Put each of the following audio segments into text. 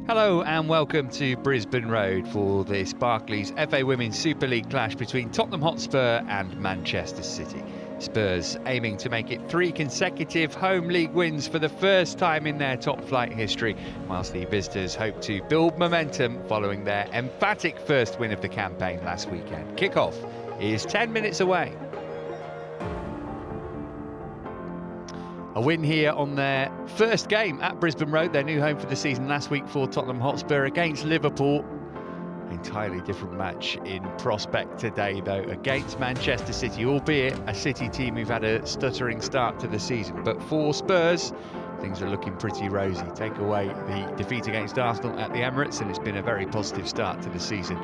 Hello and welcome to Brisbane Road for this Barclays FA Women's Super League clash between Tottenham Hotspur and Manchester City. Spurs aiming to make it 3 consecutive home league wins for the first time in their top flight history, whilst the visitors hope to build momentum following their emphatic first win of the campaign last weekend. Kickoff is 10 minutes away. A win here on their first game at Brisbane Road, their new home for the season last week for Tottenham Hotspur against Liverpool. Entirely different match in prospect today, though, against Manchester City, albeit a City team who've had a stuttering start to the season. But for Spurs, things are looking pretty rosy. Take away the defeat against Arsenal at the Emirates, and it's been a very positive start to the season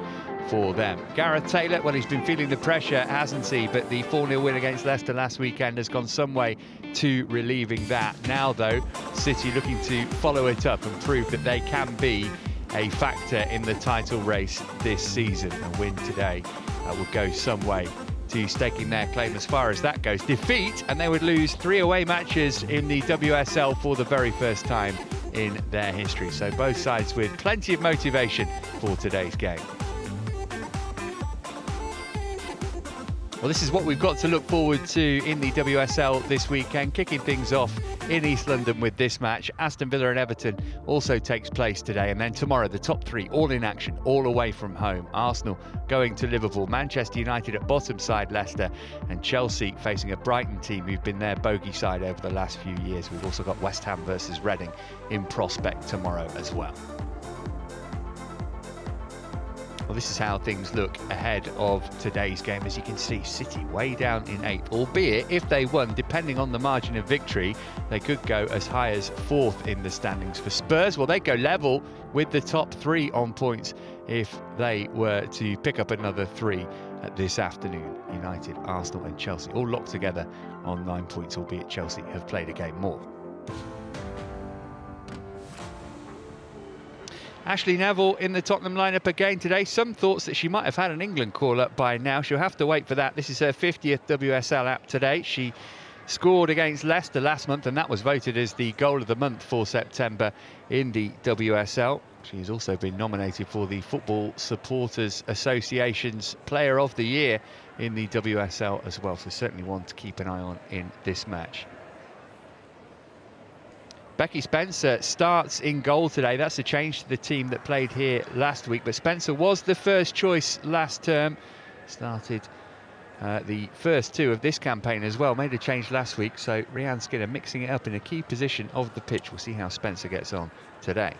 for them. Gareth Taylor, well, he's been feeling the pressure, hasn't he? But the 4-0 win against Leicester last weekend has gone some way to relieving that. Now, though, City looking to follow it up and prove that they can be a factor in the title race this season. A win today will go some way to staking their claim as far as that goes. Defeat, and they would lose 3 away matches in the WSL for the very first time in their history. So both sides with plenty of motivation for today's game. Well, this is what we've got to look forward to in the WSL this weekend. Kicking things off in East London with this match. Aston Villa and Everton also takes place today. And then tomorrow, the top 3 all in action, all away from home. Arsenal going to Liverpool, Manchester United at bottom side Leicester, and Chelsea facing a Brighton team who've been their bogey side over the last few years. We've also got West Ham versus Reading in prospect tomorrow as well. Well, this is how things look ahead of today's game. As you can see, City way down in 8th, albeit if they won, depending on the margin of victory, they could go as high as 4th in the standings. For Spurs, well, they go level with the top 3 on points if they were to pick up another 3 this afternoon. United, Arsenal and Chelsea all locked together on 9 points, albeit Chelsea have played a game more. Ashley Neville in the Tottenham lineup again today. Some thoughts that she might have had an England call-up by now. She'll have to wait for that. This is her 50th WSL app today. She scored against Leicester last month, and that was voted as the goal of the month for September in the WSL. She's also been nominated for the Football Supporters Association's Player of the Year in the WSL as well, so certainly one to keep an eye on in this match. Becky Spencer starts in goal today. That's a change to the team that played here last week. But Spencer was the first choice last term. Started the first 2 of this campaign as well. Made a change last week. So Rhian Skinner mixing it up in a key position of the pitch. We'll see how Spencer gets on today.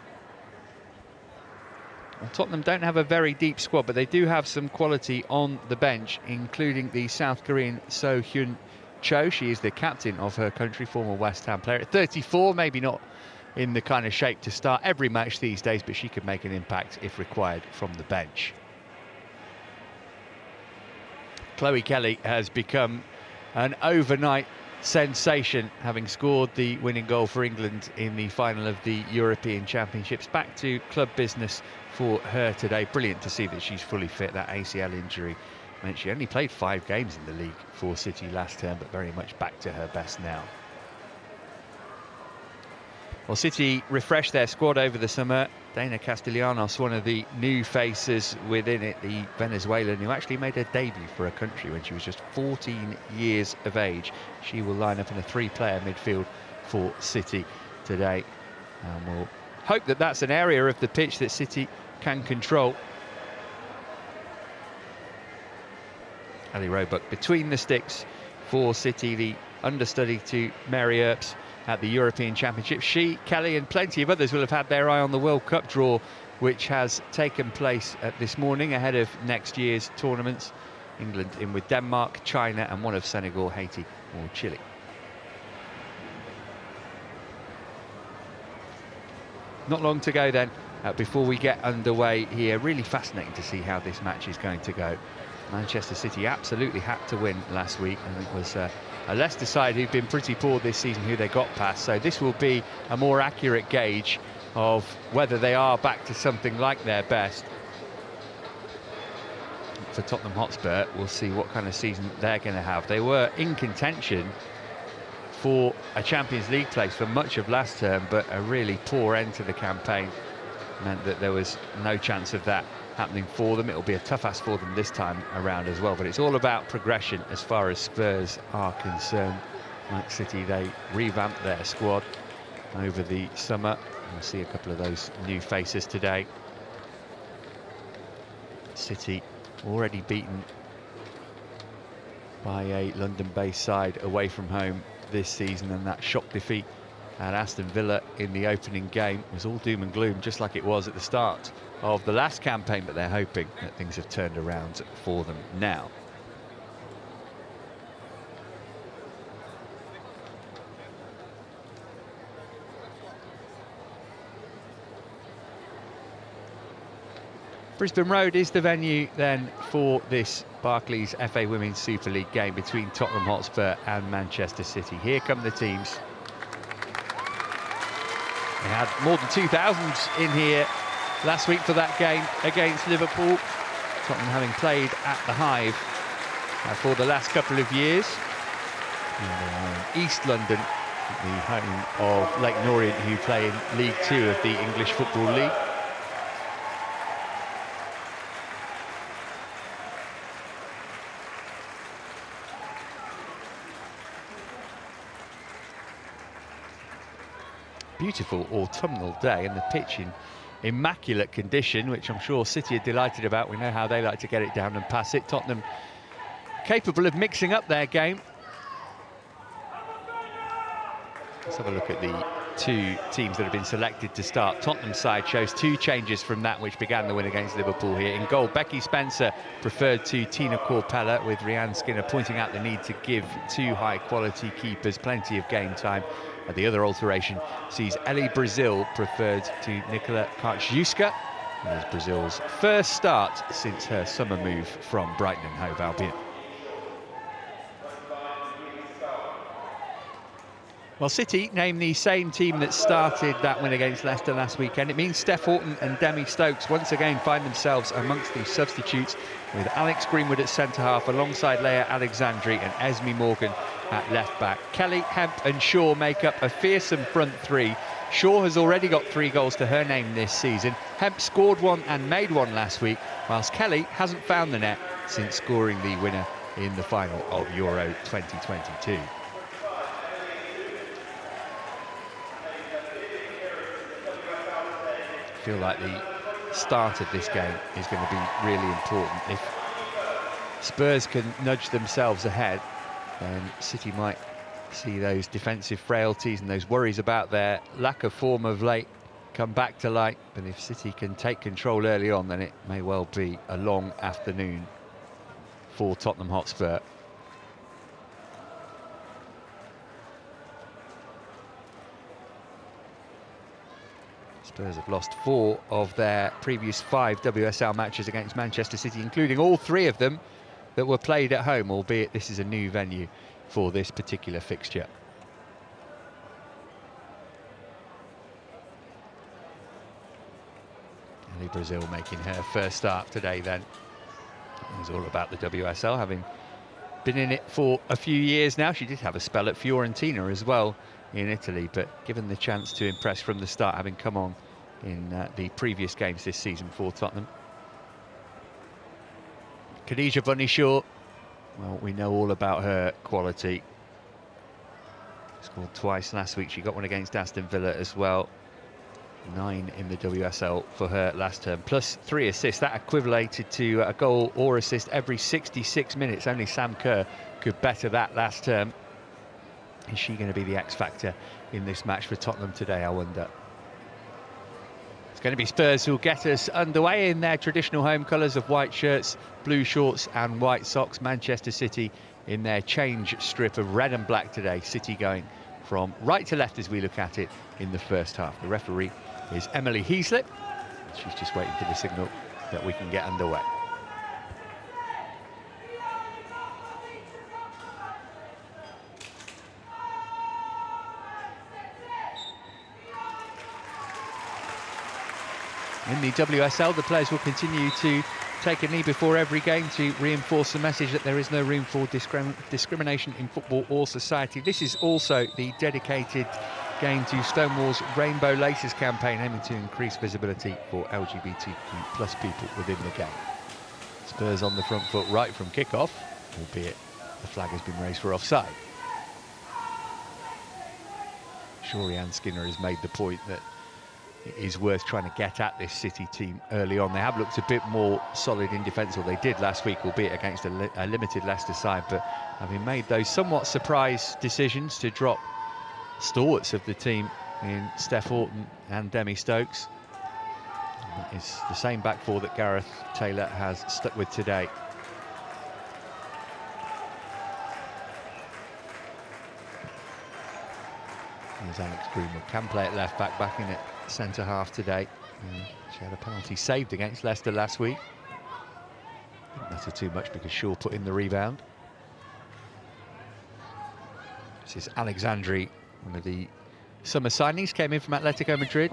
Well, Tottenham don't have a very deep squad, but they do have some quality on the bench, including the South Korean So Hyun Cho. She is the captain of her country, former West Ham player. At 34, maybe not in the kind of shape to start every match these days, but she could make an impact if required from the bench. Chloe Kelly has become an overnight sensation, having scored the winning goal for England in the final of the European Championships. Back to club business for her today. Brilliant to see that she's fully fit. That ACL injury meant she only played 5 games in the league for City last term, but very much back to her best now. Well, City refreshed their squad over the summer. Dana Castellanos, one of the new faces within it, the Venezuelan who actually made her debut for her country when she was just 14 years of age. She will line up in a 3-player midfield for City today. And we'll hope that that's an area of the pitch that City can control. Ali Roebuck between the sticks for City, the understudy to Mary Earps at the European Championship. She, Kelly and plenty of others will have had their eye on the World Cup draw, which has taken place this morning ahead of next year's tournaments. England in with Denmark, China and one of Senegal, Haiti or Chile. Not long to go then before we get underway here. Really fascinating to see how this match is going to go. Manchester City absolutely had to win last week, and it was a Leicester side who've been pretty poor this season who they got past, so this will be a more accurate gauge of whether they are back to something like their best. For Tottenham Hotspur, we'll see what kind of season they're going to have. They were in contention for a Champions League place for much of last term, but a really poor end to the campaign meant that there was no chance of that happening for them. It'll be a tough ask for them this time around as well, but it's all about progression as far as Spurs are concerned. Like City, they revamped their squad over the summer. We'll see a couple of those new faces today. City already beaten by a London-based side away from home this season, and that shock defeat at Aston Villa in the opening game was all doom and gloom, just like it was at the start of the last campaign, but they're hoping that things have turned around for them now. Brisbane Road is the venue then for this Barclays FA Women's Super League game between Tottenham Hotspur and Manchester City. Here come the teams. They had more than 2,000 in here last week for that game against Liverpool. Tottenham having played at the Hive for the last couple of years. East London, the home of Leyton Orient, who play in League 2 of the English Football League. Beautiful autumnal day, and the pitch in immaculate condition, which I'm sure City are delighted about. We know how they like to get it down and pass it. Tottenham capable of mixing up their game. Let's have a look at the two teams that have been selected to start. Tottenham's side shows two changes from that which began the win against Liverpool here. In goal, Becky Spencer preferred to Tina Corpella, with Rhiannon Skinner pointing out the need to give two high-quality keepers plenty of game time. The other alteration sees Ellie Brazil preferred to Nicola Karczewska. It was Brazil's first start since her summer move from Brighton and Hove Albion. Well, City named the same team that started that win against Leicester last weekend. It means Steph Houghton and Demi Stokes once again find themselves amongst the substitutes, with Alex Greenwood at centre-half alongside Leah Alexandri and Esme Morgan at left-back. Kelly, Hemp and Shaw make up a fearsome front three. Shaw has already got 3 goals to her name this season. Hemp scored one and made one last week, whilst Kelly hasn't found the net since scoring the winner in the final of Euro 2022. I feel like the start of this game is going to be really important. If Spurs can nudge themselves ahead, then City might see those defensive frailties and those worries about their lack of form of late come back to light. But if City can take control early on, then it may well be a long afternoon for Tottenham Hotspur. Spurs have lost 4 of their previous 5 WSL matches against Manchester City, including all 3 of them that were played at home, albeit this is a new venue for this particular fixture. Ellie Brazil making her first start today then. It was all about the WSL, having been in it for a few years now. She did have a spell at Fiorentina as well in Italy, but given the chance to impress from the start, having come on in the previous games this season for Tottenham. Khadija Bunny-Shaw, well, we know all about her quality. Scored twice last week. She got one against Aston Villa as well. 9 in the WSL for her last term, plus 3 assists. That equivalated to a goal or assist every 66 minutes. Only Sam Kerr could better that last term. Is she going to be the X factor in this match for Tottenham today, I wonder? It's going to be Spurs who'll get us underway in their traditional home colours of white shirts, blue shorts and white socks. Manchester City in their change strip of red and black today. City going from right to left as we look at it in the first half. The referee is Emily Heaslip. She's just waiting for the signal that we can get underway. In the WSL, the players will continue to take a knee before every game to reinforce the message that there is no room for discrimination in football or society. This is also the dedicated again to Stonewall's Rainbow Laces campaign, aiming to increase visibility for LGBTQ plus people within the game. Spurs on the front foot right from kickoff, albeit the flag has been raised for offside. Jan Skinner has made the point that it is worth trying to get at this City team early on. They have looked a bit more solid in defence, or they did last week, albeit against a limited Leicester side, but having made those somewhat surprise decisions to drop stalwarts of the team in Steph Horton and Demi Stokes. And that is the same back four that Gareth Taylor has stuck with today. Here's Alex Greenwood, can play at left back, back in at centre half today. She had a penalty saved against Leicester last week. Didn't matter too much because Shaw put in the rebound. This is Alexandri, one of the summer signings, came in from Atletico Madrid.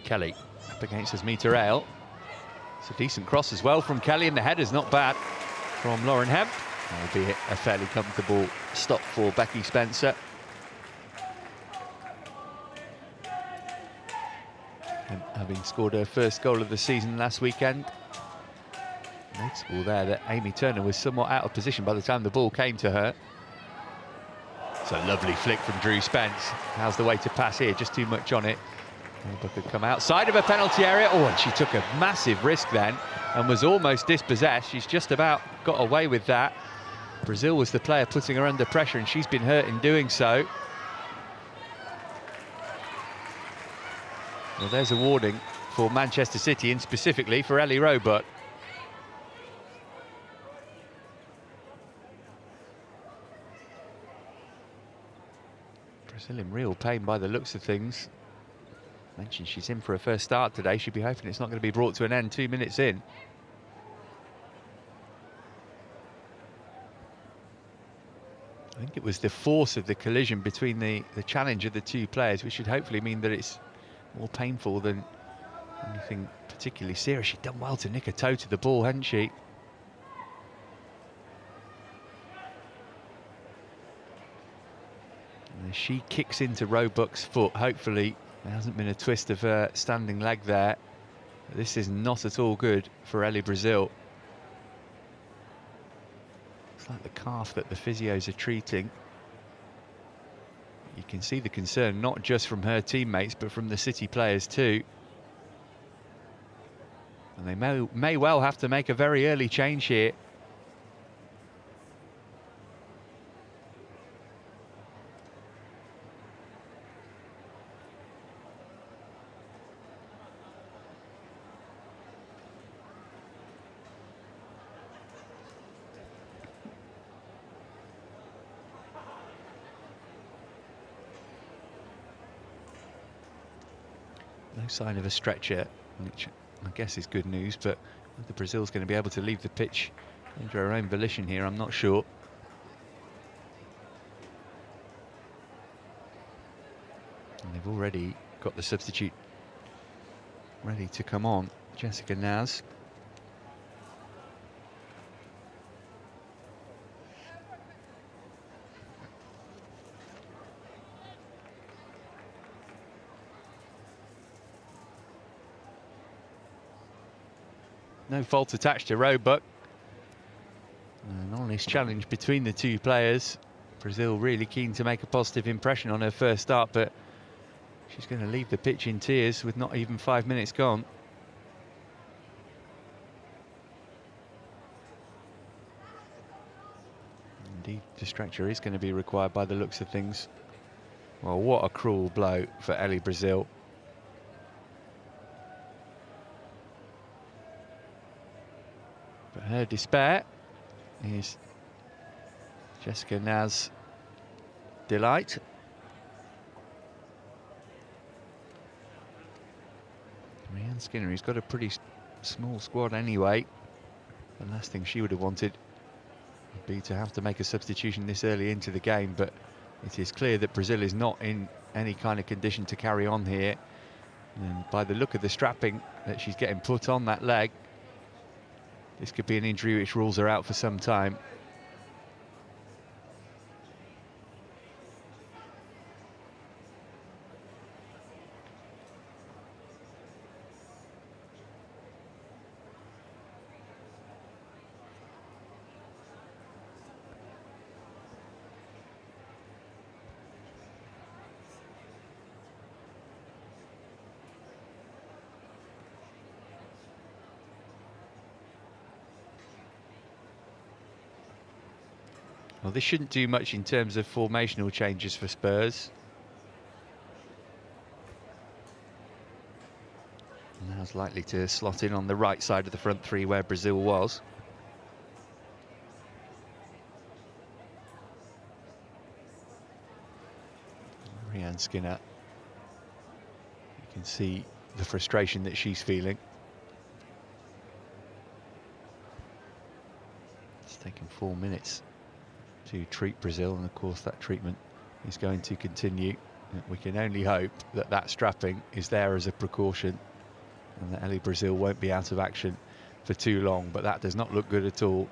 Kelly up against Asmita Ale. It's a decent cross as well from Kelly, and the header's not bad from Lauren Hemp, albeit a fairly comfortable stop for Becky Spencer. And having scored her first goal of the season last weekend. Noticeable there that Amy Turner was somewhat out of position by the time the ball came to her. It's a lovely flick from Drew Spence. How's the way to pass here? Just too much on it. But could come outside of a penalty area. Oh, and she took a massive risk then and was almost dispossessed. She's just about got away with that. Brazil was the player putting her under pressure, and she's been hurt in doing so. Well, there's a warning for Manchester City, and specifically for Ellie Roebuck. Brazil in real pain by the looks of things. Mentioned she's in for a first start today. She'd be hoping it's not going to be brought to an end 2 minutes in. I think it was the force of the collision between the challenge of the two players, which should hopefully mean that it's more painful than anything particularly serious. She'd done well to nick a toe to the ball, hadn't she? And as she kicks into Roebuck's foot, hopefully there hasn't been a twist of her standing leg there. This is not at all good for Ellie Brazil. It's like the calf that the physios are treating. You can see the concern not just from her teammates but from the City players too. And they may well have to make a very early change here. No sign of a stretcher, which I guess is good news, but whether Brazil's going to be able to leave the pitch under her own volition here, I'm not sure. And they've already got the substitute ready to come on, Jessica Naz. No fault attached to Roebuck. An honest challenge between the two players. Brazil really keen to make a positive impression on her first start, but she's going to leave the pitch in tears with not even 5 minutes gone. Indeed, distractor is going to be required by the looks of things. Well, what a cruel blow for Ellie Brazil. But her despair is Jessica Naz' delight. Jan Skinner, he's got a pretty small squad anyway. The last thing she would have wanted would be to have to make a substitution this early into the game, but it is clear that Brazil is not in any kind of condition to carry on here. And by the look of the strapping that she's getting put on that leg, this could be an injury which rules her out for some time. Well, this shouldn't do much in terms of formational changes for Spurs. Now's likely to slot in on the right side of the front three where Brazil was. Rianne Skinner. You can see the frustration that she's feeling. It's taken 4 minutes to treat Brazil, and of course that treatment is going to continue. We can only hope that that strapping is there as a precaution and that Ellie Brazil won't be out of action for too long, but that does not look good at all.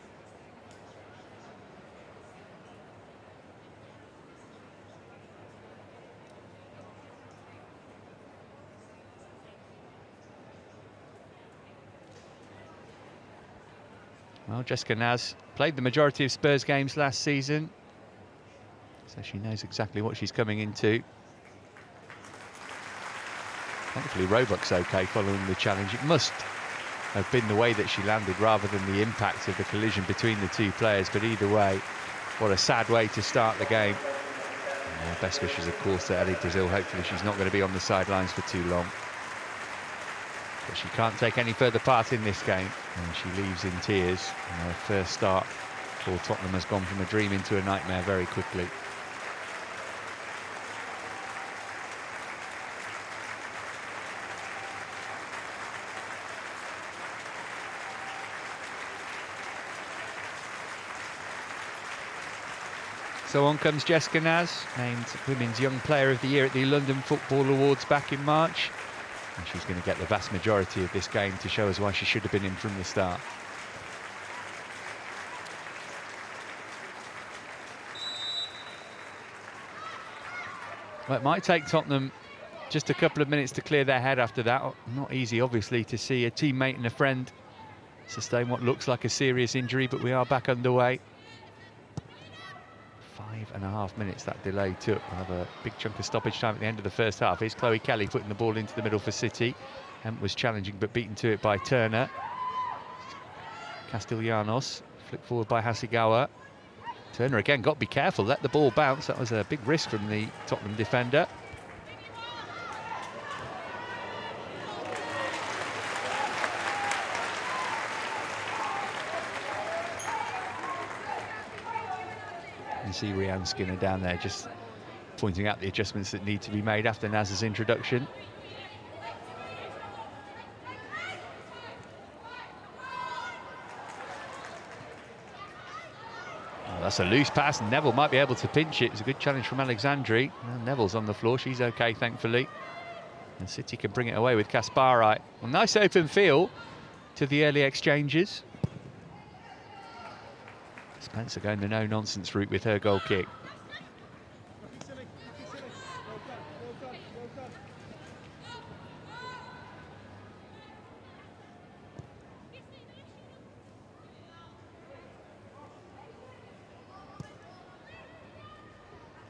Well, Jessica Naz played the majority of Spurs games last season, so she knows exactly what she's coming into. Thankfully, Roebuck's okay following the challenge. It must have been the way that she landed rather than the impact of the collision between the two players, but either way, what a sad way to start the game. And best wishes, of course, to Ellie Brazil. Hopefully she's not going to be on the sidelines for too long. But she can't take any further part in this game, and she leaves in tears. And her first start for Tottenham has gone from a dream into a nightmare very quickly. So on comes Jessica Naz, named Women's Young Player of the Year at the London Football Awards back in March. And she's going to get the vast majority of this game to show us why she should have been in from the start. Well, it might take Tottenham just a couple of minutes to clear their head after that. Not easy, obviously, to see a teammate and a friend sustain what looks like a serious injury, but we are back underway. 5.5 minutes that delay took. We'll have a big chunk of stoppage time at the end of the first half. Here's Chloe Kelly putting the ball into the middle for City. Hemp was challenging but beaten to it by Turner. Castellanos flicked forward by Hasegawa. Turner again got to be careful, let the ball bounce. That was a big risk from the Tottenham defender. You see Rianne Skinner down there just pointing out the adjustments that need to be made after Naz's introduction. Oh, that's a loose pass, and Neville might be able to pinch it. It's a good challenge from Alexandri. Well, Neville's on the floor, she's okay, thankfully. And City can bring it away with Kasparite. Well, nice open feel to the early exchanges. Spencer going the no-nonsense route with her goal kick.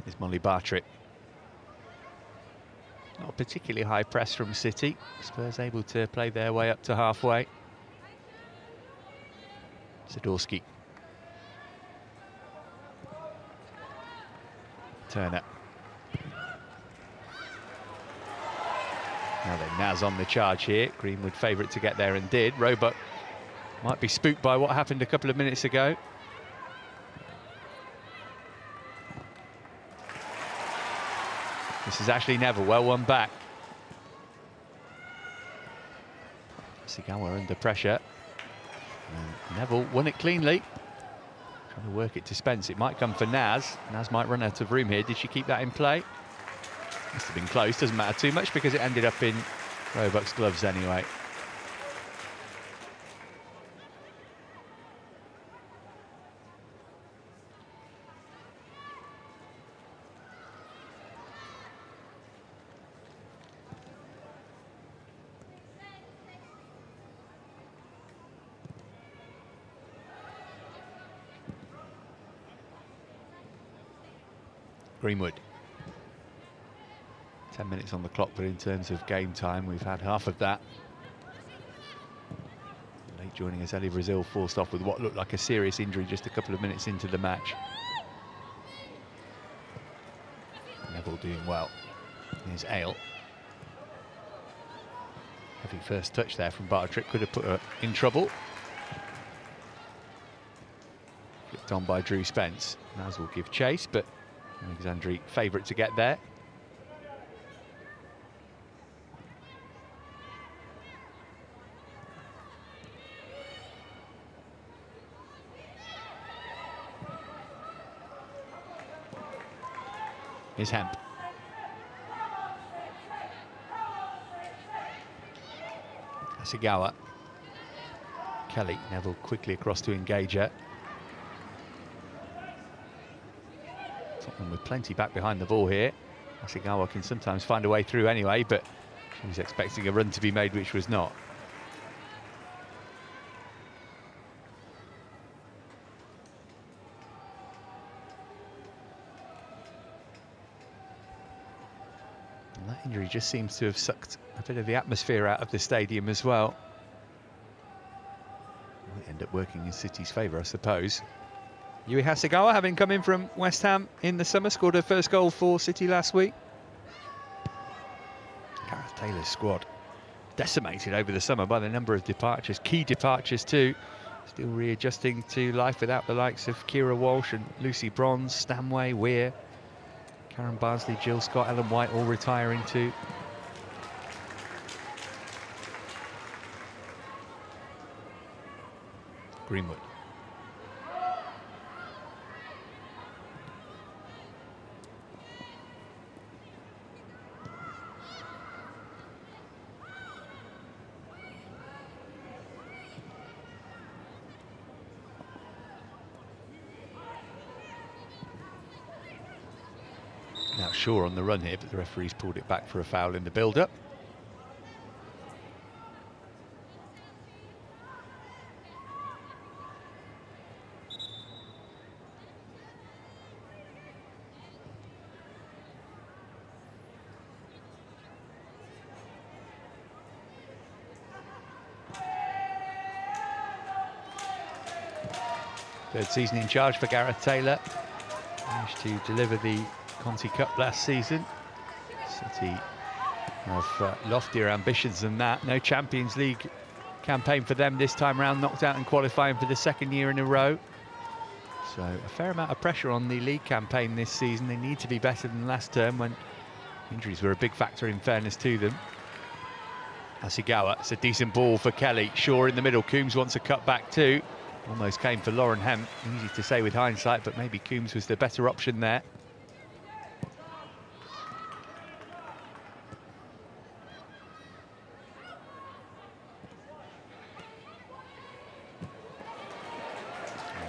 Here's Molly Bartrick. Not a particularly high press from City. Spurs able to play their way up to halfway. Zadorsky. Turner. Now then, Naz on the charge here. Greenwood favourite to get there and did. Roebuck might be spooked by what happened a couple of minutes ago. This is Ashley Neville, well won back. Sigawa under pressure. And Neville won it cleanly. Trying to work it to Spence. It might come for Naz. Naz might run out of room here. Did she keep that in play? Must have been close. Doesn't matter too much because it ended up in Roebuck's gloves anyway. Greenwood. 10 minutes on the clock, but in terms of game time, we've had half of that. Late joining us, Ellie Brazil forced off with what looked like a serious injury just a couple of minutes into the match. doing well. Here's Ale. Heavy first touch there from Bartrick, could have put her in trouble. Flicked on by Drew Spence. Naz will give chase, but Alexandri favourite to get there. Here's Hemp. Asigawa. Kelly, Neville quickly across to engage her. Tottenham with plenty back behind the ball here. Asigawa can sometimes find a way through anyway, but she was expecting a run to be made, which was not. And that injury just seems to have sucked a bit of the atmosphere out of the stadium as well. Might end up working in City's favour, I suppose. Yui Hasegawa, having come in from West Ham in the summer, scored her first goal for City last week. Gareth Taylor's squad decimated over the summer by the number of departures, key departures too. Still readjusting to life without the likes of Kira Walsh and Lucy Bronze, Stanway, Weir, Karen Barnsley, Jill Scott, Ellen White all retiring too. Greenwood. Now Shaw on the run here, but the referee's pulled it back for a foul in the build-up. Third season in charge for Gareth Taylor. Managed to deliver the Conti Cup last season. City have loftier ambitions than that. No Champions League campaign for them this time round. Knocked out in qualifying for the second year in a row. So a fair amount of pressure on the league campaign this season. They need to be better than last term when injuries were a big factor, in fairness to them. Asigawa, it's a decent ball for Kelly. Shaw in the middle. Coombs wants a cut back too. Almost came for Lauren Hemp. Easy to say with hindsight, but maybe Coombs was the better option there.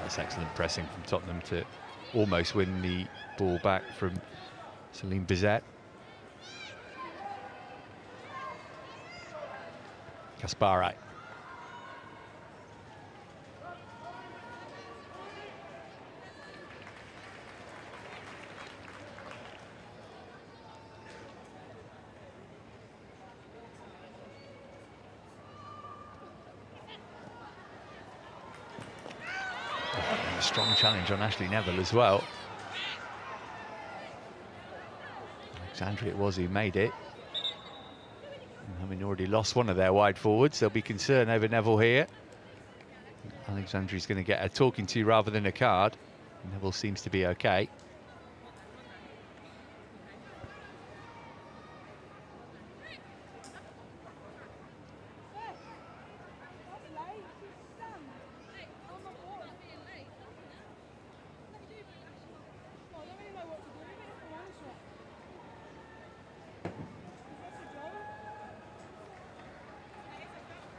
That's excellent pressing from Tottenham to almost win the ball back from Celine Bizet. Kasparai. Strong challenge on Ashley Neville as well. Alexandri it was who made it. And having already lost one of their wide forwards, there'll be concern over Neville here. Alexandri's going to get a talking to rather than a card. Neville seems to be okay.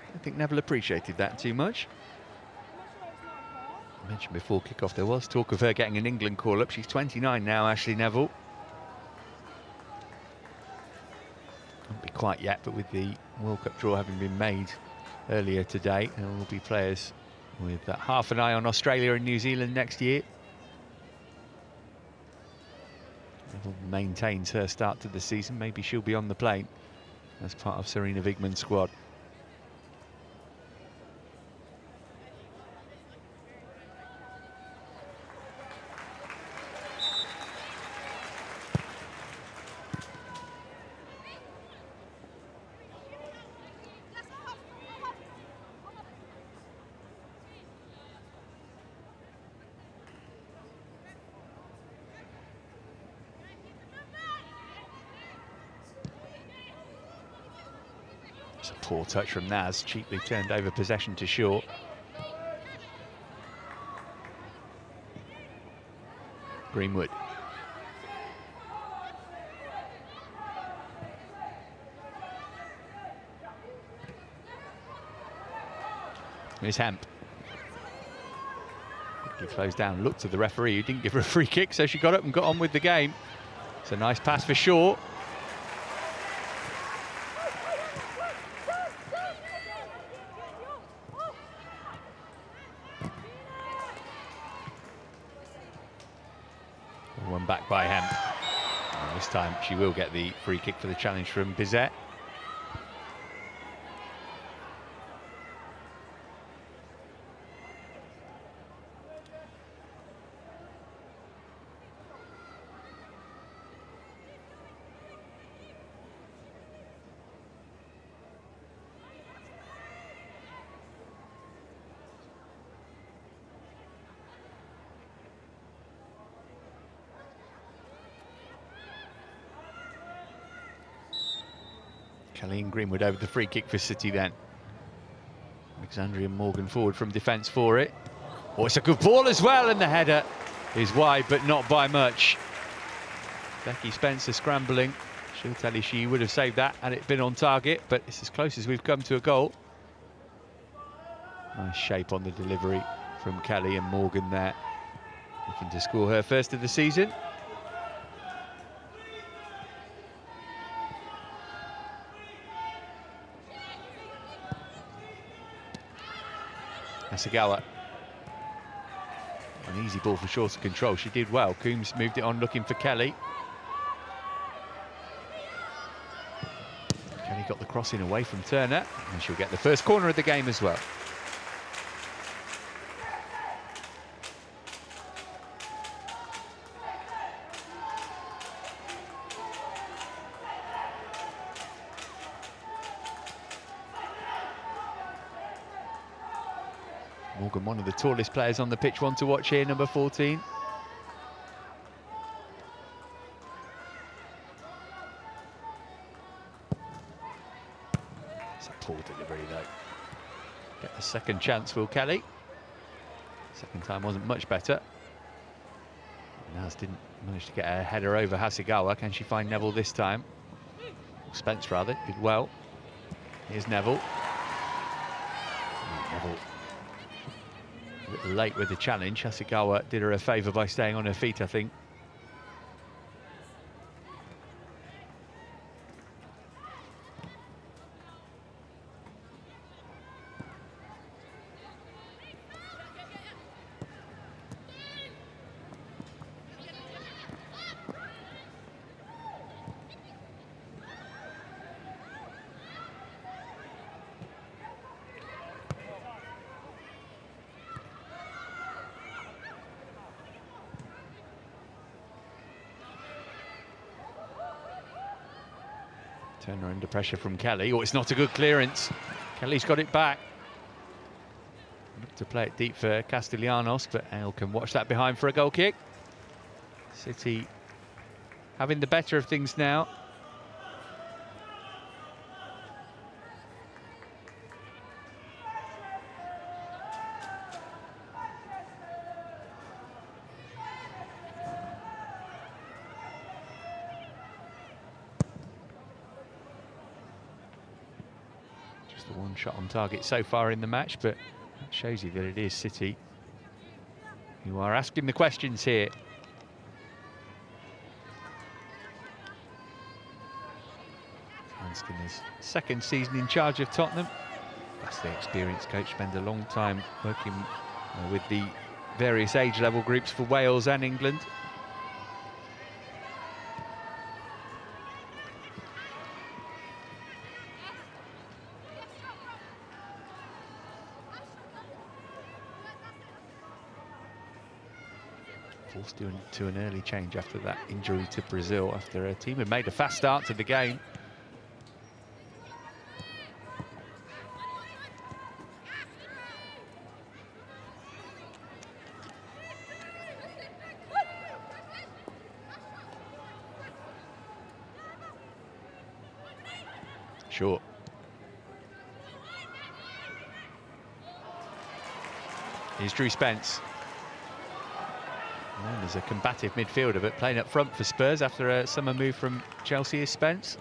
I think Neville appreciated that too much. I mentioned before kickoff there was talk of her getting an England call-up. She's 29 now, Ashley Neville. Won't be quite yet, but with the World Cup draw having been made earlier today, there will be players with half an eye on Australia and New Zealand next year. Neville maintains her start to the season. Maybe she'll be on the plane as part of Serena Wigman's squad. It's a poor touch from Naz, cheaply turned over possession to Shaw. Greenwood. Here's Hemp. Quickly closed down, looked at the referee, who didn't give her a free kick, so she got up and got on with the game. It's a nice pass for Shaw. One back by Hemp. And this time she will get the free kick for the challenge from Bizet. Kelly and Greenwood over the free kick for City then. Alexandria Morgan forward from defence for it. Oh, it's a good ball as well, and the header is wide, but not by much. Becky Spencer scrambling. She'll tell you she would have saved that had it been on target, but it's as close as we've come to a goal. Nice shape on the delivery from Kelly, and Morgan there, looking to score her first of the season. Hasegawa. An easy ball for Shaw to control. She did well. Coombs moved it on looking for Kelly. Kelly got the crossing away from Turner, and she'll get the first corner of the game as well. Morgan, one of the tallest players on the pitch, one to watch here, number 14. It's a poor delivery though. Get the second chance, will Kelly. Second time wasn't much better. Naz didn't manage to get a header over Hasegawa. Can she find Neville this time? Spence rather, did well. Here's Neville. Neville a little late with the challenge. Hasegawa did her a favour by staying on her feet, I think. Turner under pressure from Kelly. Oh, it's not a good clearance. Kelly's got it back. Look to play it deep for Castellanos, but Ale can watch that behind for a goal kick. City having the better of things now. The one shot on target so far in the match, but that shows you that it is City who are asking the questions here. Hanskin's second season in charge of Tottenham. That's the experienced coach, spent a long time working with the various age level groups for Wales and England. Forced to an early change after that injury to Brazil, after her team had made a fast start to the game. Sure. Here's Drew Spence. And there's a combative midfielder, but playing up front for Spurs after a summer move from Chelsea is Spence.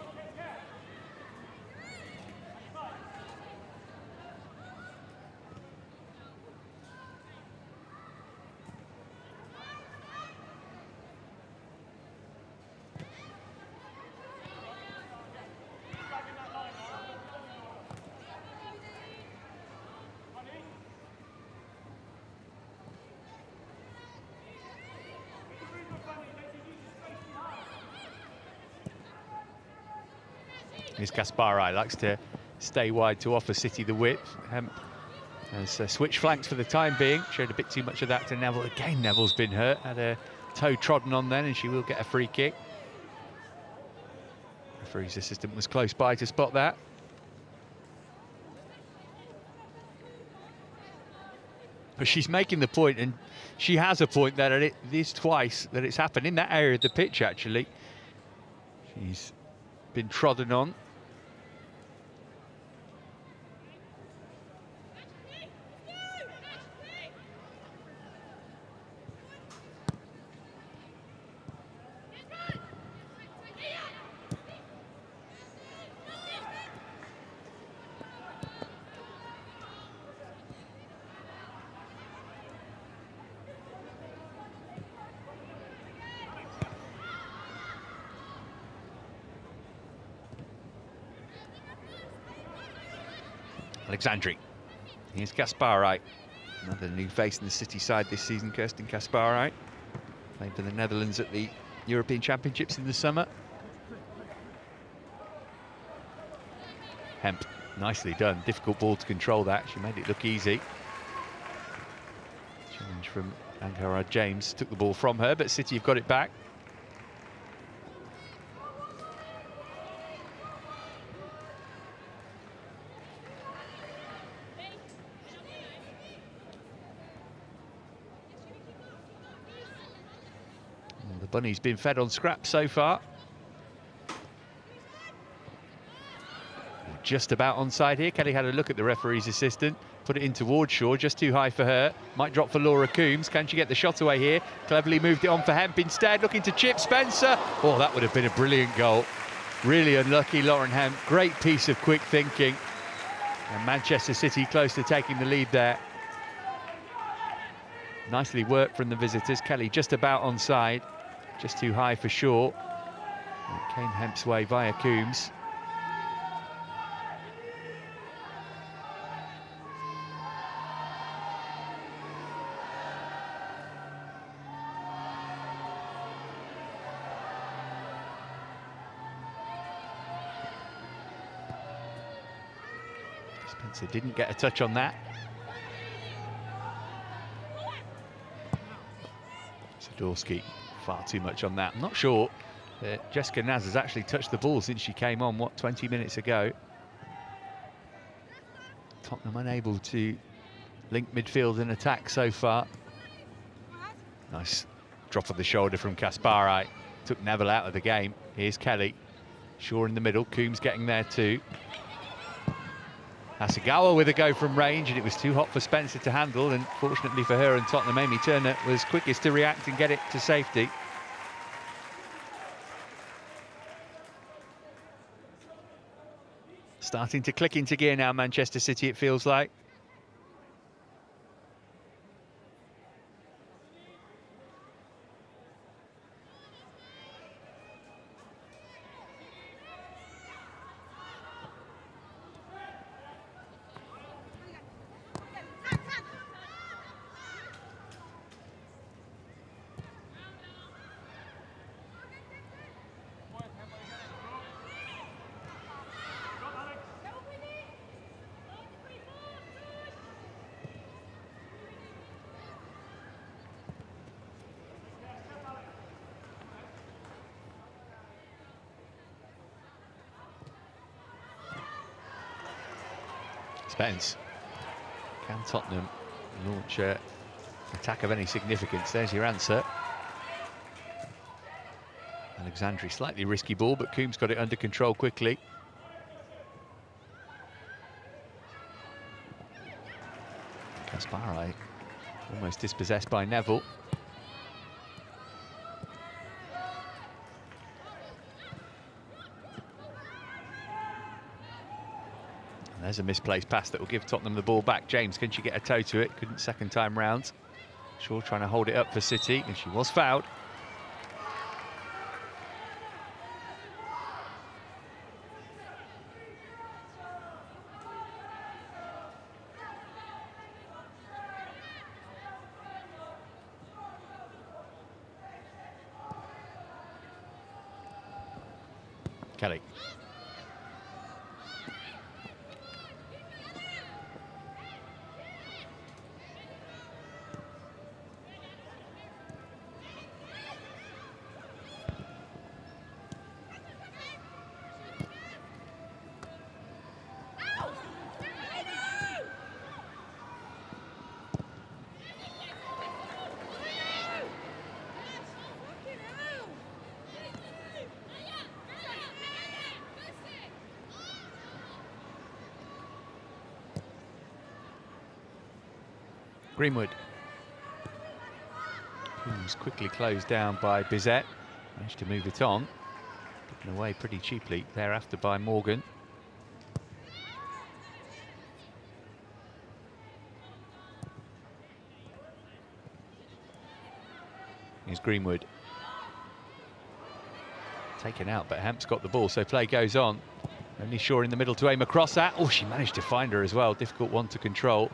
Here's Kaspari, likes to stay wide to offer City the width. Has switched flanks for the time being, showed a bit too much of that to Neville. Again, Neville's been hurt, had a toe trodden on then, and she will get a free kick. Referee's assistant was close by to spot that. But she's making the point, and she has a point that it is twice that it's happened in that area of the pitch, actually. She's been trodden on. Alexandri. Here's Kaspari. Another new face in the City side this season, Kirsten Kaspari. Played for the Netherlands at the European Championships in the summer. Hemp, nicely done. Difficult ball to control that. She made it look easy. Challenge from Ankara James. Took the ball from her, but City have got it back. Bunny's been fed on scraps so far. Just about onside here. Kelly had a look at the referee's assistant, put it in towards Shaw, just too high for her. Might drop for Laura Coombs. Can she get the shot away here? Cleverly moved it on for Hemp instead, looking to chip Spencer. Oh, that would have been a brilliant goal. Really unlucky, Lauren Hemp. Great piece of quick thinking. And Manchester City close to taking the lead there. Nicely worked from the visitors. Kelly just about onside. Just too high for Shaw. It came Hemp's way via Coombs. Spencer didn't get a touch on that. Zadorsky. Far too much on that. I'm not sure that Jessica Naz has actually touched the ball since she came on, 20 minutes ago. Tottenham unable to link midfield and attack so far. Nice drop of the shoulder from Kaspari. Took Neville out of the game. Here's Kelly. Shaw in the middle. Coombs getting there too. Hasegawa with a go from range, and it was too hot for Spencer to handle, and fortunately for her and Tottenham, Amy Turner was quickest to react and get it to safety. Starting to click into gear now, Manchester City, it feels like. Spence. Can Tottenham launch an attack of any significance? There's your answer. Alexandri, slightly risky ball, but Coombs got it under control quickly. Kaspari Almost dispossessed by Neville. And there's a misplaced pass that will give Tottenham the ball back. James, can she get a toe to it? Couldn't second time round. Shaw trying to hold it up for City, and she was fouled. Kelly. Greenwood. Who's quickly closed down by Bizet. Managed to move it on. Taken away pretty cheaply thereafter by Morgan. Here's Greenwood. Taken out, but Hamp's got the ball, so play goes on. Only Shaw in the middle to aim across at. Oh, she managed to find her as well. Difficult one to control.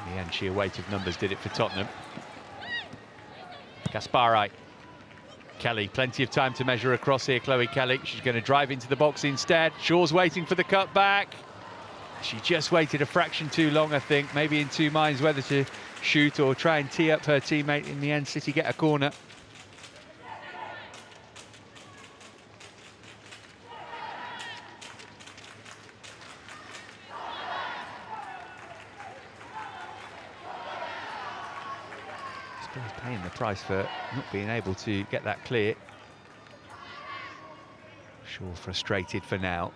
In the end, sheer weight of numbers did it for Tottenham. Gaspari. Kelly, plenty of time to measure across here, Chloe Kelly. She's going to drive into the box instead. Shaw's waiting for the cut back. She just waited a fraction too long, I think. Maybe in two minds whether to shoot or try and tee up her teammate. In the end, City get a corner. Paying the price for not being able to get that clear. Shaw frustrated for now.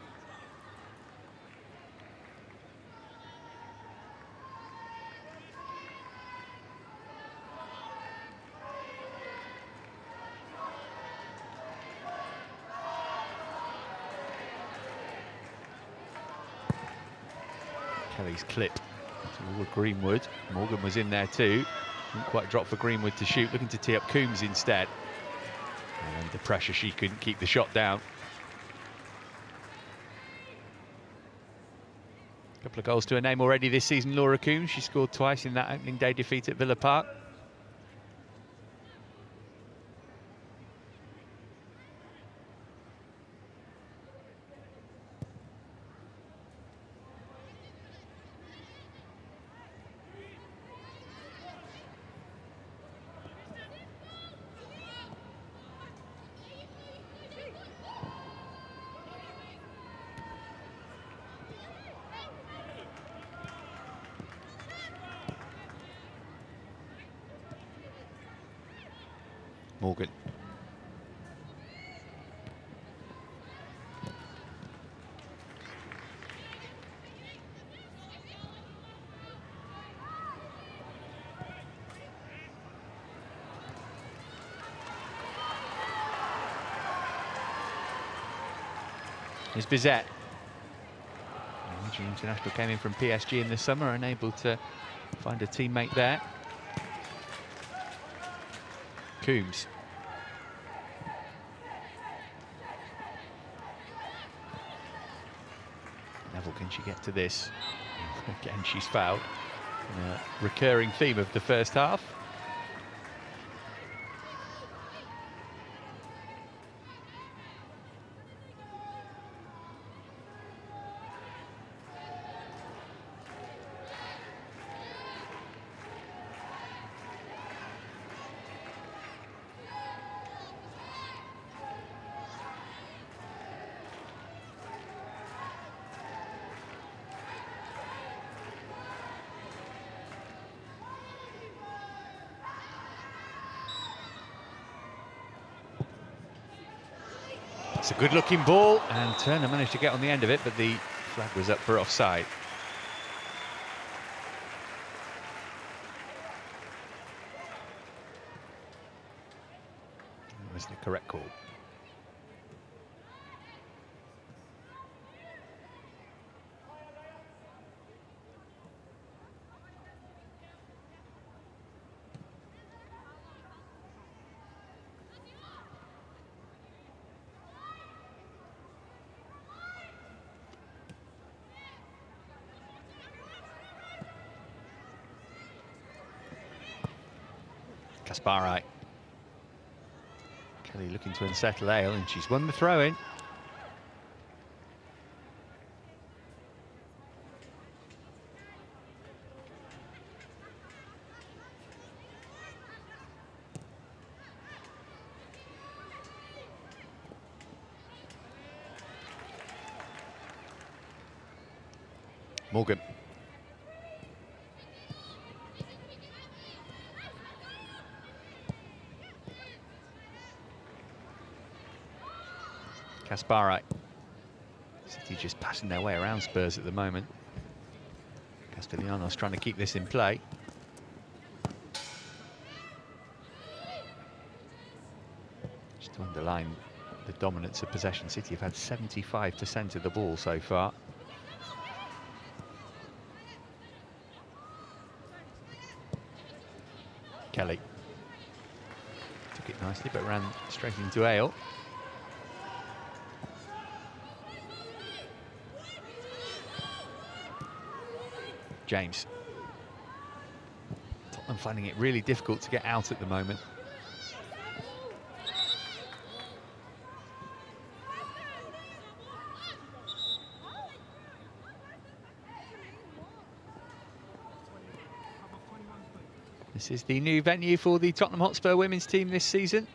Kelly's clip toward Greenwood. Morgan was in there too. Didn't quite drop for Greenwood to shoot, looking to tee up Coombs instead. And under pressure, she couldn't keep the shot down. A couple of goals to her name already this season, Laura Coombs. She scored twice in that opening day defeat at Villa Park. Morgan. Here's Bizet. The international came in from PSG in the summer, unable to find a teammate there. Coombs. Neville, can she get to this? Again, she's fouled. A recurring theme of the first half. It's a good-looking ball, and Turner managed to get on the end of it, but the flag was up for offside. correct call. Kasparai. Kelly looking to unsettle Ale, and she's won the throw-in. Morgan. Kasparai. City just passing their way around Spurs at the moment. Castellanos trying to keep this in play. Just to underline the dominance of possession, City have had 75% of the ball so far. Kelly. Took it nicely, but ran straight into Ale. James. Tottenham finding it really difficult to get out at the moment. This is the new venue for the Tottenham Hotspur women's team this season.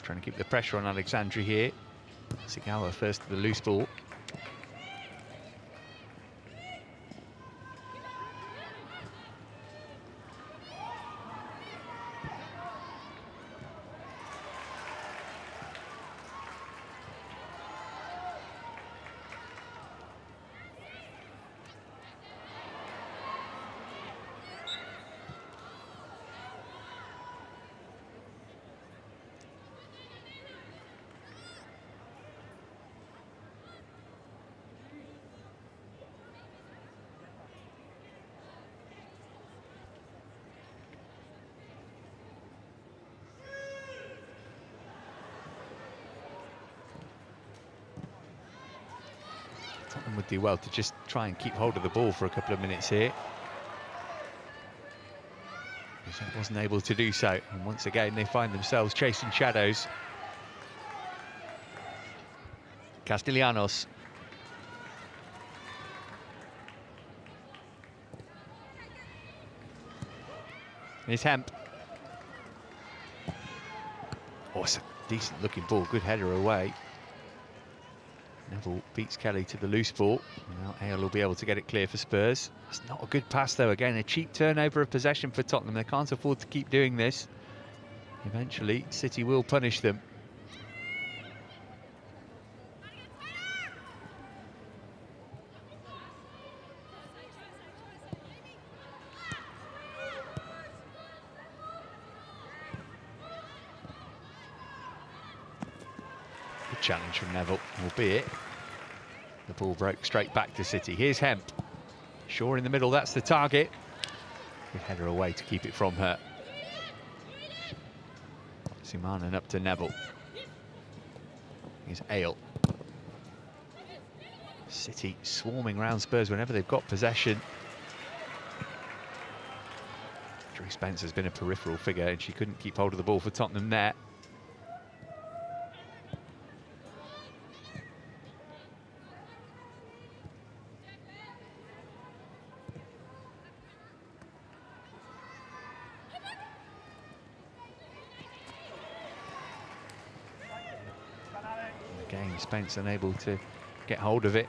Trying to keep the pressure on Alexandri here. Sigawa first to the loose ball. Tottenham would do well to just try and keep hold of the ball for a couple of minutes here. But wasn't able to do so, and once again they find themselves chasing shadows. Castellanos. Here's Hemp. Oh, it's a decent looking ball, good header away. Neville beats Kelly to the loose ball. Now Ale will be able to get it clear for Spurs. That's not a good pass though. Again, a cheap turnover of possession for Tottenham. They can't afford to keep doing this. Eventually, City will punish them. Good challenge from Neville, albeit the ball broke straight back to City. Here's Hemp. Shaw in the middle, that's the target. Good header away to keep it from her. Sumanen up to Neville. Here's Ale. City swarming round Spurs whenever they've got possession. Drew Spencer's been a peripheral figure and she couldn't keep hold of the ball for Tottenham there. Again, Spence unable to get hold of it.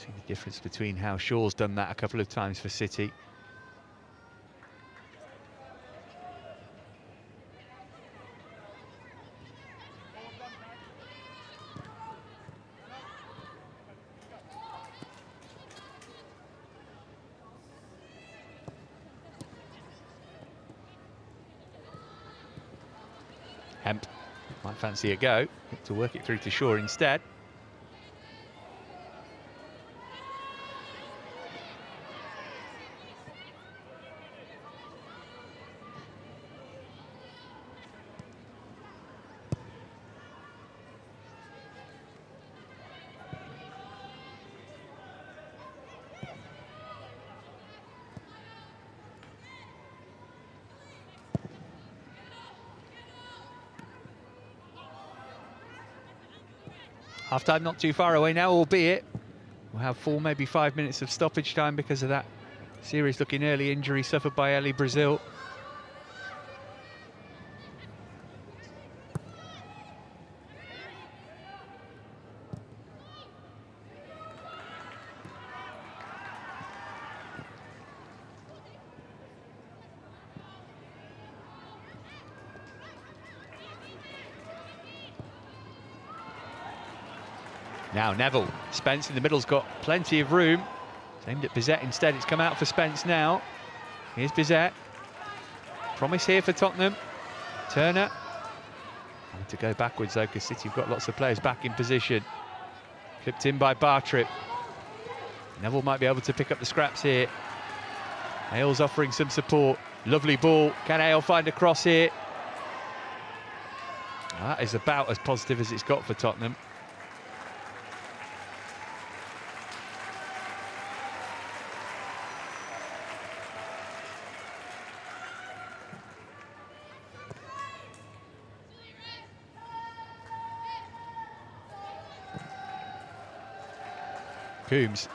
See the difference between how Shaw's done that a couple of times for City. Hemp might fancy a go to work it through to Shaw instead. Half-time not too far away now, albeit we'll have 4, maybe 5 minutes of stoppage time because of that serious-looking early injury suffered by Ellie Brazil. Now Neville, Spence in the middle's got plenty of room. It's aimed at Bizet instead, it's come out for Spence now. Here's Bizet. Promise here for Tottenham. Turner. Having to go backwards though, because City have got lots of players back in position. Clipped in by Bartrip. Neville might be able to pick up the scraps here. Hale's offering some support. Lovely ball. Can Hale find a cross here? That is about as positive as it's got for Tottenham. Coombs.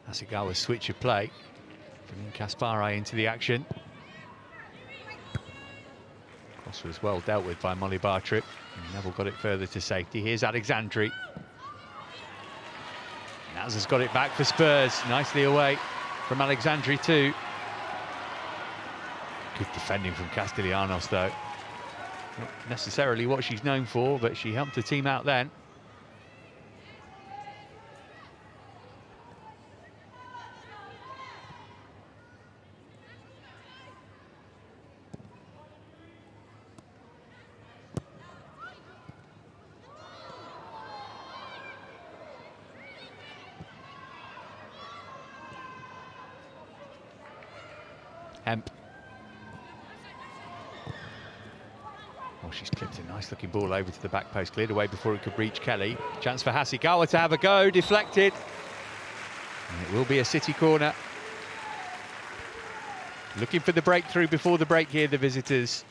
Hasegawa's switch of play, bringing Kaspari into the action. Cross was well dealt with by Molly Bartrip. And Neville got it further to safety. Here's Alexandri. Naz has got it back for Spurs. Nicely away from Alexandri too. Good defending from Castellanos though. Not necessarily what she's known for, but she helped the team out then. Hemp. Oh, she's clipped a nice-looking ball over to the back post, cleared away before it could reach Kelly. Chance for Hasegawa to have a go, deflected. And it will be a City corner. Looking for the breakthrough before the break here, the visitors.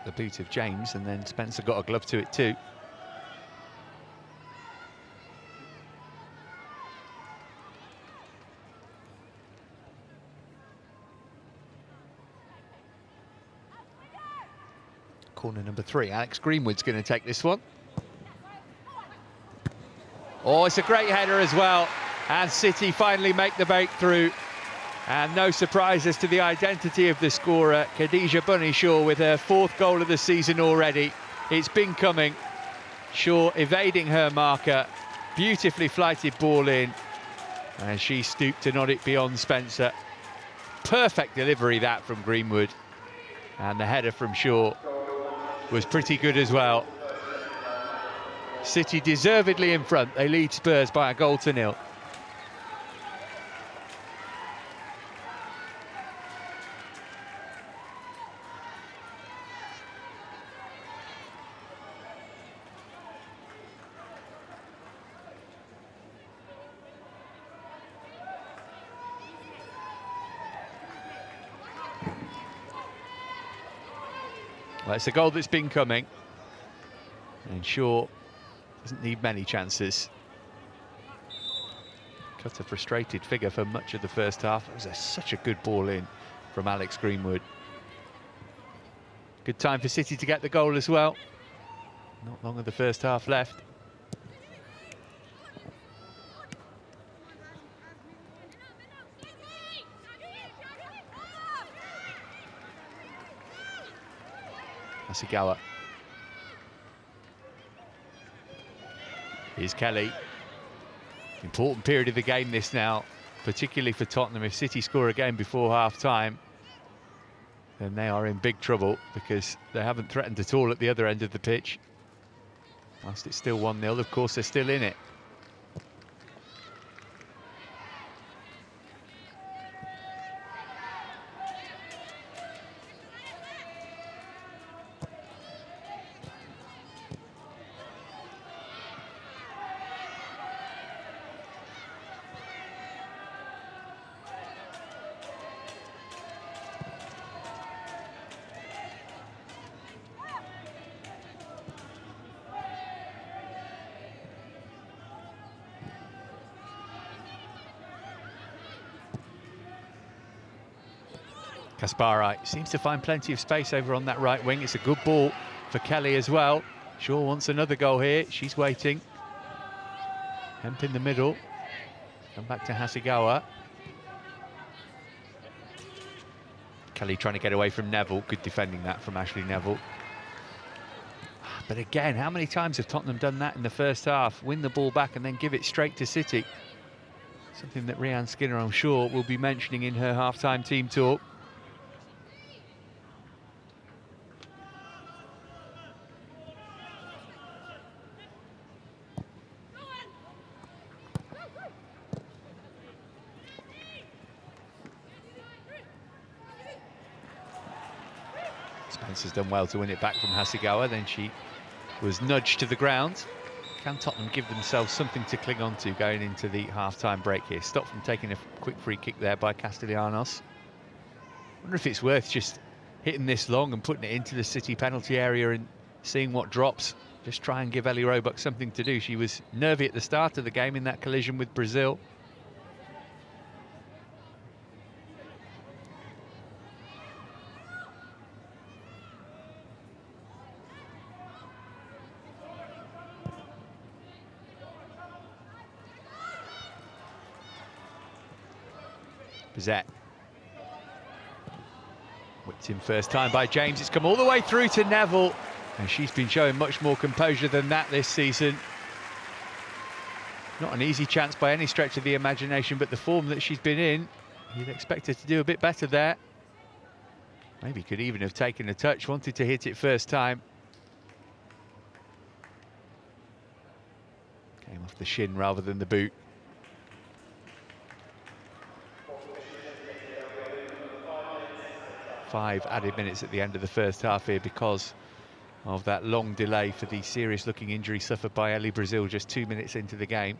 The boot of James, and then Spencer got a glove to it too. Corner number 3, Alex Greenwood's going to take this one. Oh, it's a great header as well, and City finally make the breakthrough. And no surprise as to the identity of the scorer, Khadija Bunny Shaw, with her 4th goal of the season already. It's been coming. Shaw evading her marker, Beautifully flighted ball in, and she stooped to nod it beyond Spencer. Perfect delivery that from Greenwood, and the header from Shaw was pretty good as well. City deservedly in front. They lead Spurs by a goal to nil. Well, it's a goal that's been coming, and Shaw doesn't need many chances. Cut a frustrated figure for much of the first half. It was such a good ball in from Alex Greenwood. Good time for City to get the goal as well. Not long of the first half left. Hasegawa. Here's Kelly. Important period of the game this now, particularly for Tottenham. If City score again before half-time, then they are in big trouble, because they haven't threatened at all at the other end of the pitch. Whilst it's still 1-0, of course, they're still in it. Kasparaj seems to find plenty of space over on that right wing. It's a good ball for Kelly as well. Shaw wants another goal here. She's waiting. Hemp in the middle. Come back to Hasegawa. Kelly trying to get away from Neville. Good defending that from Ashley Neville. But again, how many times have Tottenham done that in the first half? Win the ball back and then give it straight to City. Something that Rhian Skinner, I'm sure, will be mentioning in her half-time team talk. Spencer's done well to win it back from Hasegawa, then she was nudged to the ground. Can Tottenham give themselves something to cling on to going into the half-time break here? Stopped from taking a quick free kick there by Castellanos. Wonder if it's worth just hitting this long and putting it into the City penalty area and seeing what drops. Just try and give Ellie Roebuck something to do. She was nervy at the start of the game in that collision with Brazil. Zet. Whipped in first time by James. It's come all the way through to Neville, and she's been showing much more composure than that this season. Not an easy chance by any stretch of the imagination, but the form that she's been in, you'd expect her to do a bit better there. Maybe could even have taken a touch, wanted to hit it first time. Came off the shin rather than the boot. Five added minutes at the end of the first half here because of that long delay for the serious-looking injury suffered by Ellie Brazil just 2 minutes into the game.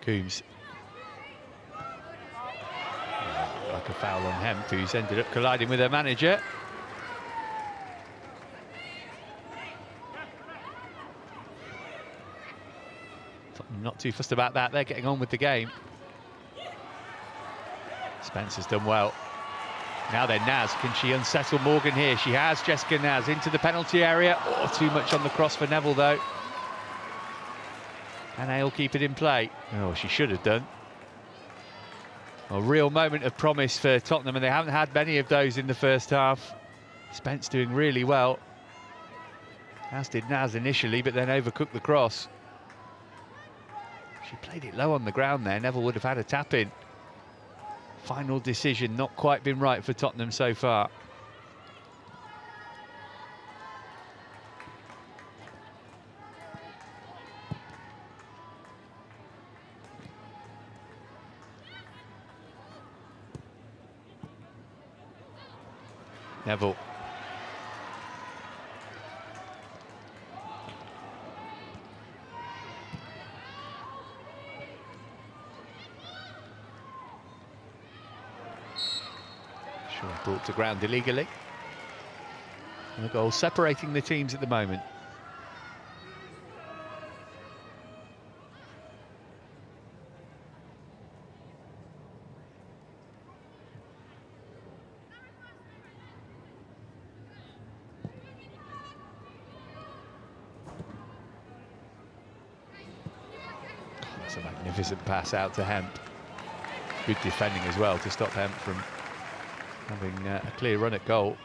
Coombs. Like a foul on Hemp, who's ended up colliding with her manager. Not too fussed about that, they're getting on with the game. Spencer's done well. Now then, Naz, can she unsettle Morgan here? She has. Jessica Naz into the penalty area. Oh, too much on the cross for Neville, though. Can Ale keep it in play? Oh, she should have done. A real moment of promise for Tottenham, and they haven't had many of those in the first half. Spence doing really well, as did Naz initially, but then overcooked the cross. She played it low on the ground there. Neville would have had a tap in. Final decision not quite been right for Tottenham so far. Neville. Brought to ground illegally. And a goal separating the teams at the moment. That's a magnificent pass out to Hemp. Good defending as well to stop Hemp from having a clear run at goal.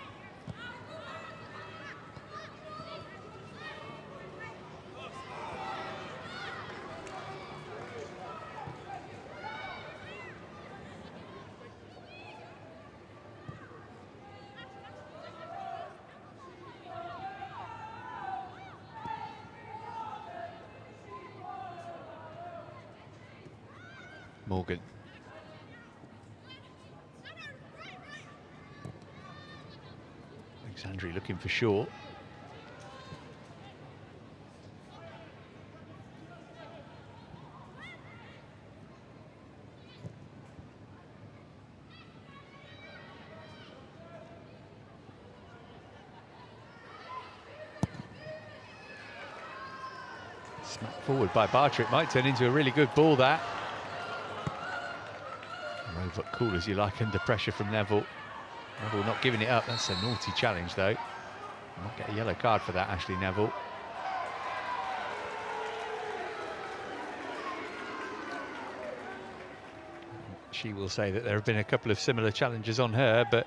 Morgan. Alexandri looking for Shaw. Smacked forward by Bartrip. Might turn into a really good ball, that. Rove up cool as you like under pressure from Neville. Neville not giving it up. That's a naughty challenge, though. Might get a yellow card for that, Ashley Neville. She will say that there have been a couple of similar challenges on her, but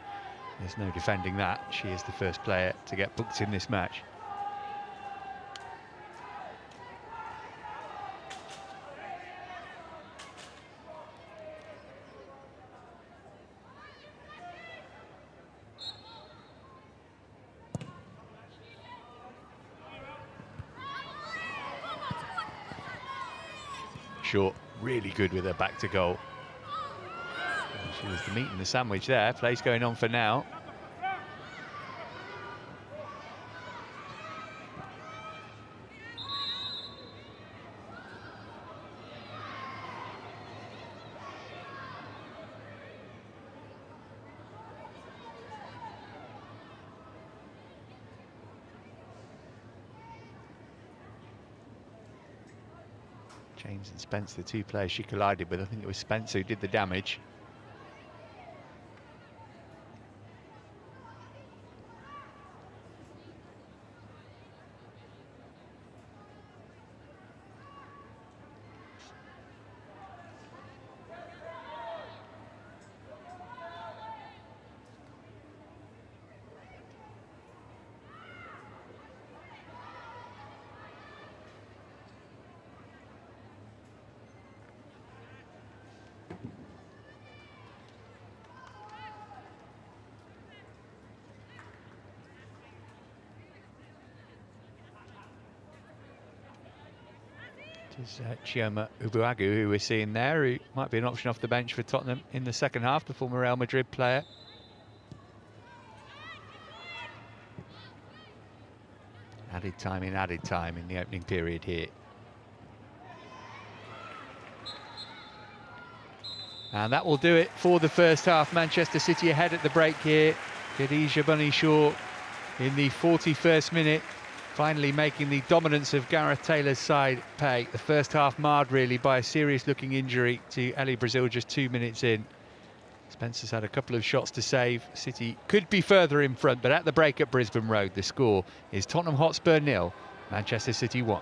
there's no defending that. She is the first player to get booked in this match. Short, really good with her back to goal. She was the meat in the sandwich there. Play's going on for now. James and Spence, the two players she collided with. I think it was Spence who did the damage. Is Chioma Ubuagu, who we're seeing there, who might be an option off the bench for Tottenham in the second half, the former Real Madrid player. Added time in the opening period here. And that will do it for the first half. Manchester City ahead at the break here. Khadija Bunny-Shaw in the 41st minute, finally making the dominance of Gareth Taylor's side pay. The first half marred really by a serious-looking injury to Ellie Brazil just 2 minutes in. Spencer's had a couple of shots to save. City could be further in front, but at the break at Brisbane Road, the score is Tottenham Hotspur 0, Manchester City 1.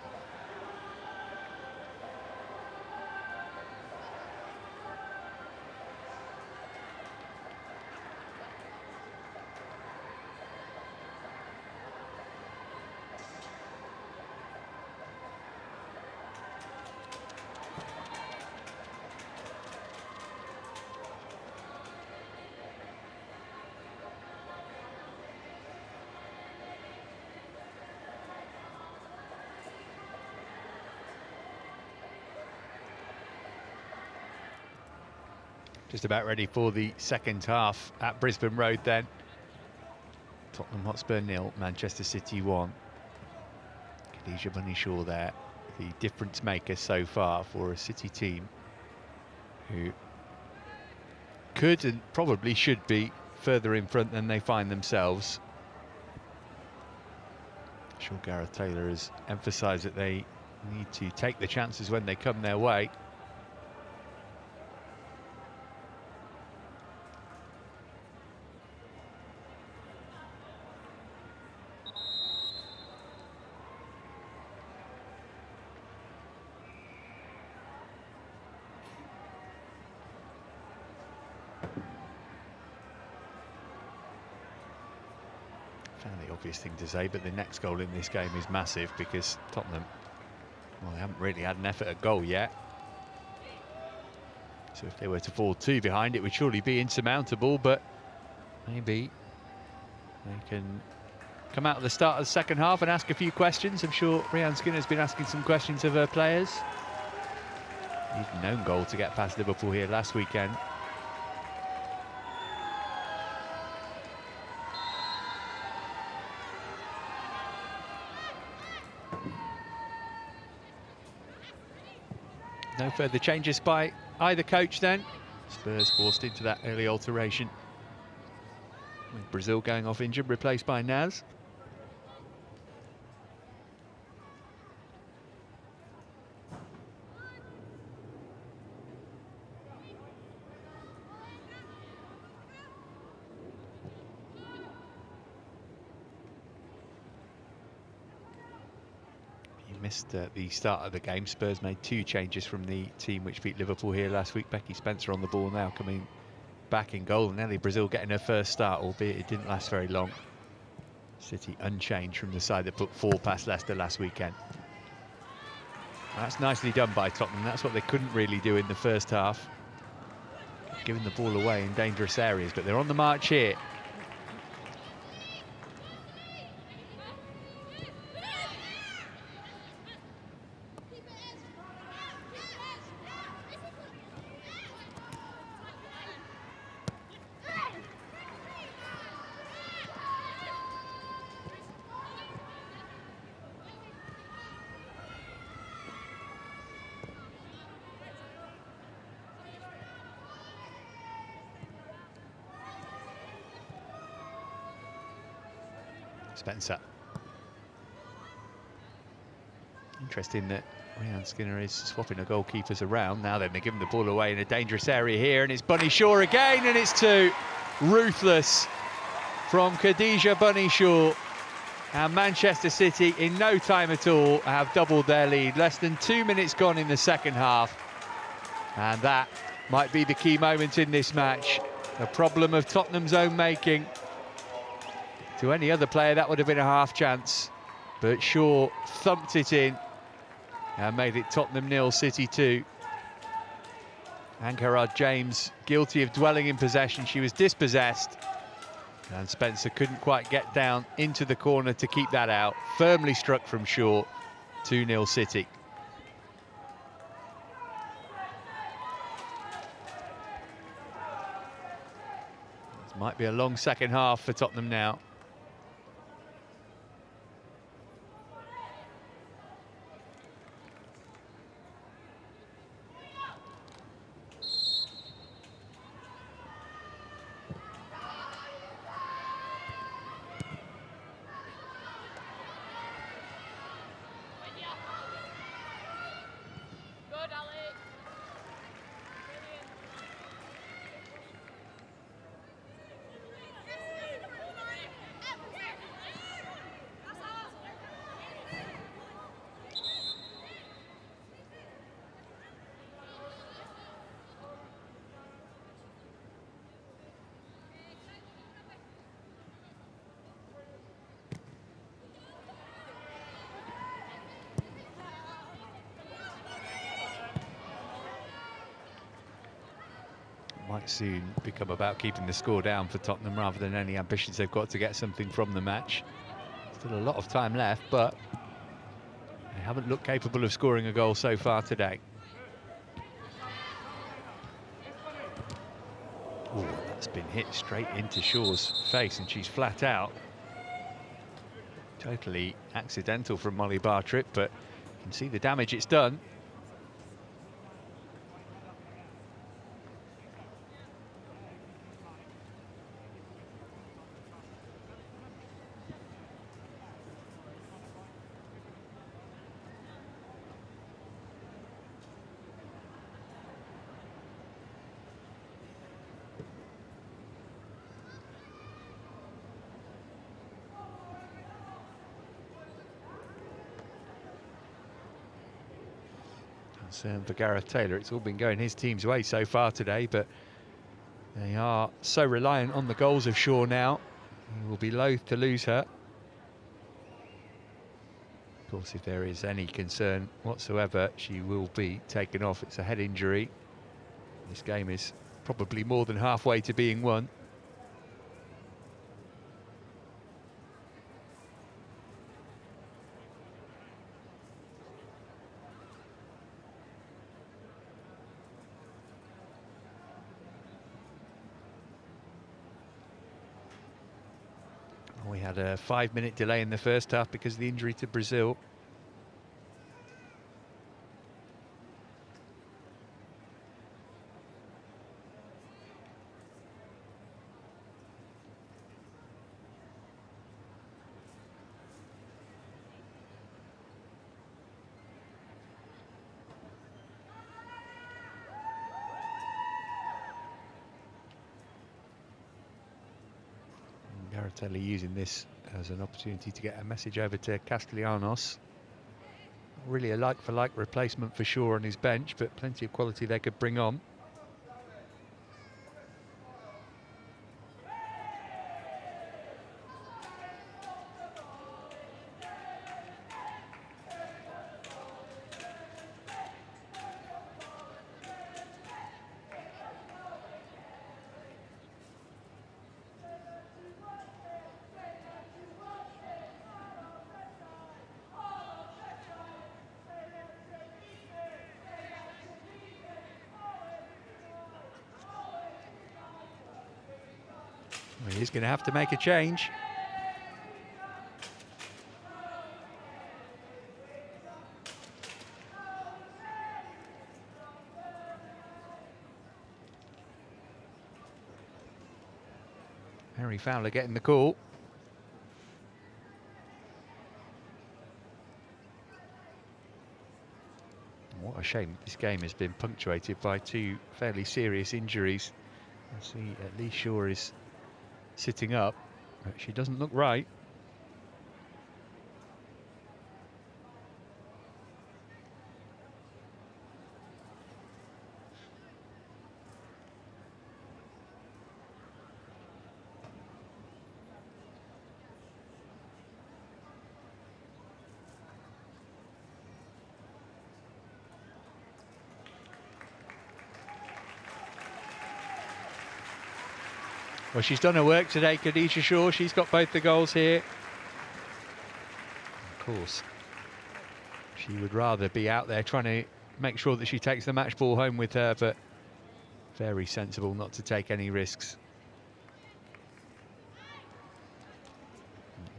Just about ready for the second half at Brisbane Road then. Tottenham Hotspur 0, Manchester City 1. Khadija Bunny-Shaw there, the difference maker so far for a City team who could and probably should be further in front than they find themselves. I'm sure Gareth Taylor has emphasised that they need to take the chances when they come their way. Fairly obvious thing to say, but the next goal in this game is massive because Tottenham, well, they haven't really had an effort at goal yet. So if they were to fall 2 behind, it would surely be insurmountable, but maybe they can come out at the start of the second half and ask a few questions. I'm sure Rhian Skinner's been asking some questions of her players. Needed an own goal to get past Liverpool here last weekend. No further changes by either coach then. Spurs forced into that early alteration, with Brazil going off injured, replaced by Naz. Missed the start of the game. Spurs made 2 changes from the team which beat Liverpool here last week. Becky Spencer on the ball now, coming back in goal, and Ellie Brazil getting her first start, albeit it didn't last very long. City unchanged from the side that put 4 past Leicester last weekend. That's nicely done by Tottenham. That's what they couldn't really do in the first half, giving the ball away in dangerous areas, but they're on the march here. Spencer. Interesting that Rhian Skinner is swapping the goalkeepers around. Now then, they're giving the ball away in a dangerous area here, and it's Bunny-Shaw again, and it's 2. Ruthless from Khadija Bunny-Shaw. And Manchester City, in no time at all, have doubled their lead. Less than 2 minutes gone in the second half. And that might be the key moment in this match. A problem of Tottenham's own making. To any other player, that would have been a half chance. But Shaw thumped it in and made it Tottenham 0, City 2. Ankarad James guilty of dwelling in possession. She was dispossessed, and Spencer couldn't quite get down into the corner to keep that out. Firmly struck from Shaw. 2-0 City. This might be a long second half for Tottenham now. might soon become about keeping the score down for Tottenham rather than any ambitions they've got to get something from the match. Still a lot of time left, but they haven't looked capable of scoring a goal so far today. Oh, that's been hit straight into Shaw's face, and she's flat out. Totally accidental from Molly Bartrip, but you can see the damage it's done. For Gareth Taylor, it's all been going his team's way so far today, but they are so reliant on the goals of Shaw now. He will be loath to lose her. Of course, if there is any concern whatsoever, she will be taken off. It's a head injury. This game is probably more than halfway to being won. We had a 5-minute delay in the first half because of the injury to Brazil. Garatelli using this as an opportunity to get a message over to Castellanos. Not really a like-for-like replacement for Shaw on his bench, but plenty of quality they could bring on. Well, he's going to have to make a change. Harry Fowler getting the call. What a shame this game has been punctuated by two fairly serious injuries. I see at least Shaw is sitting up, but she doesn't look right. Well, she's done her work today, Khadija Shaw. She's got both the goals here. Of course, she would rather be out there trying to make sure that she takes the match ball home with her, but very sensible not to take any risks.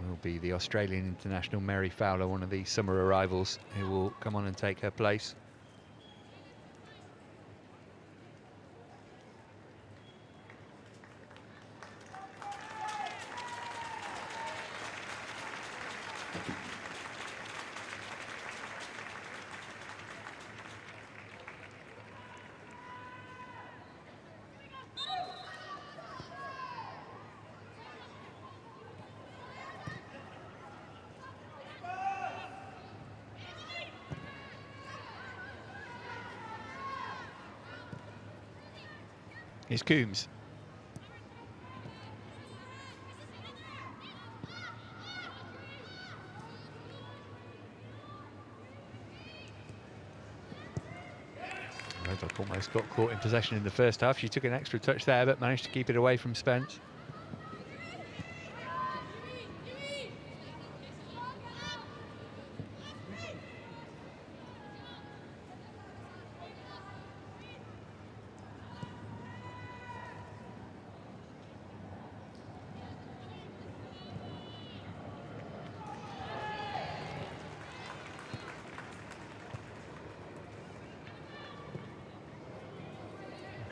It will be the Australian international Mary Fowler, one of the summer arrivals, who will come on and take her place. Here's Coombs. Roebuck almost almost got caught in possession in the first half. She took an extra touch there, but managed to keep it away from Spence.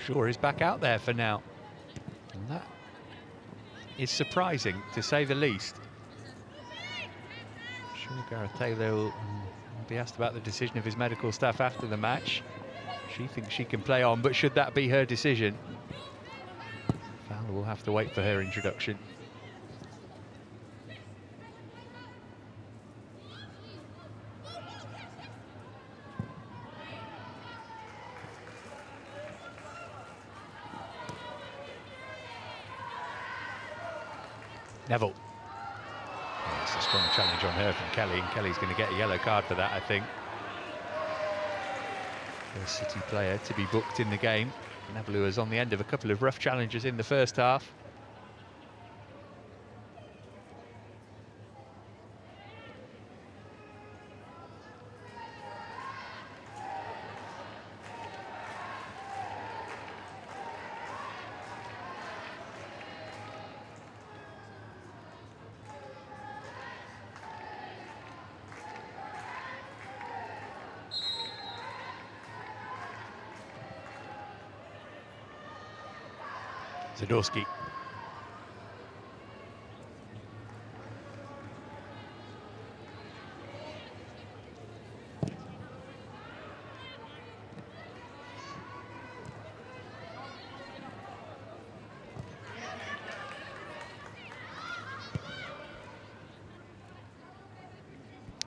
Shaw is back out there for now. And that is surprising, to say the least. I'm sure Gareth Taylor will be asked about the decision of his medical staff after the match. She thinks she can play on, but should that be her decision, Fowler will have to wait for her introduction. Neville. Oh, that's a strong challenge on her from Kelly, and Kelly's going to get a yellow card for that, I think. First City player to be booked in the game. Neville was on the end of a couple of rough challenges in the first half. Zadorsky.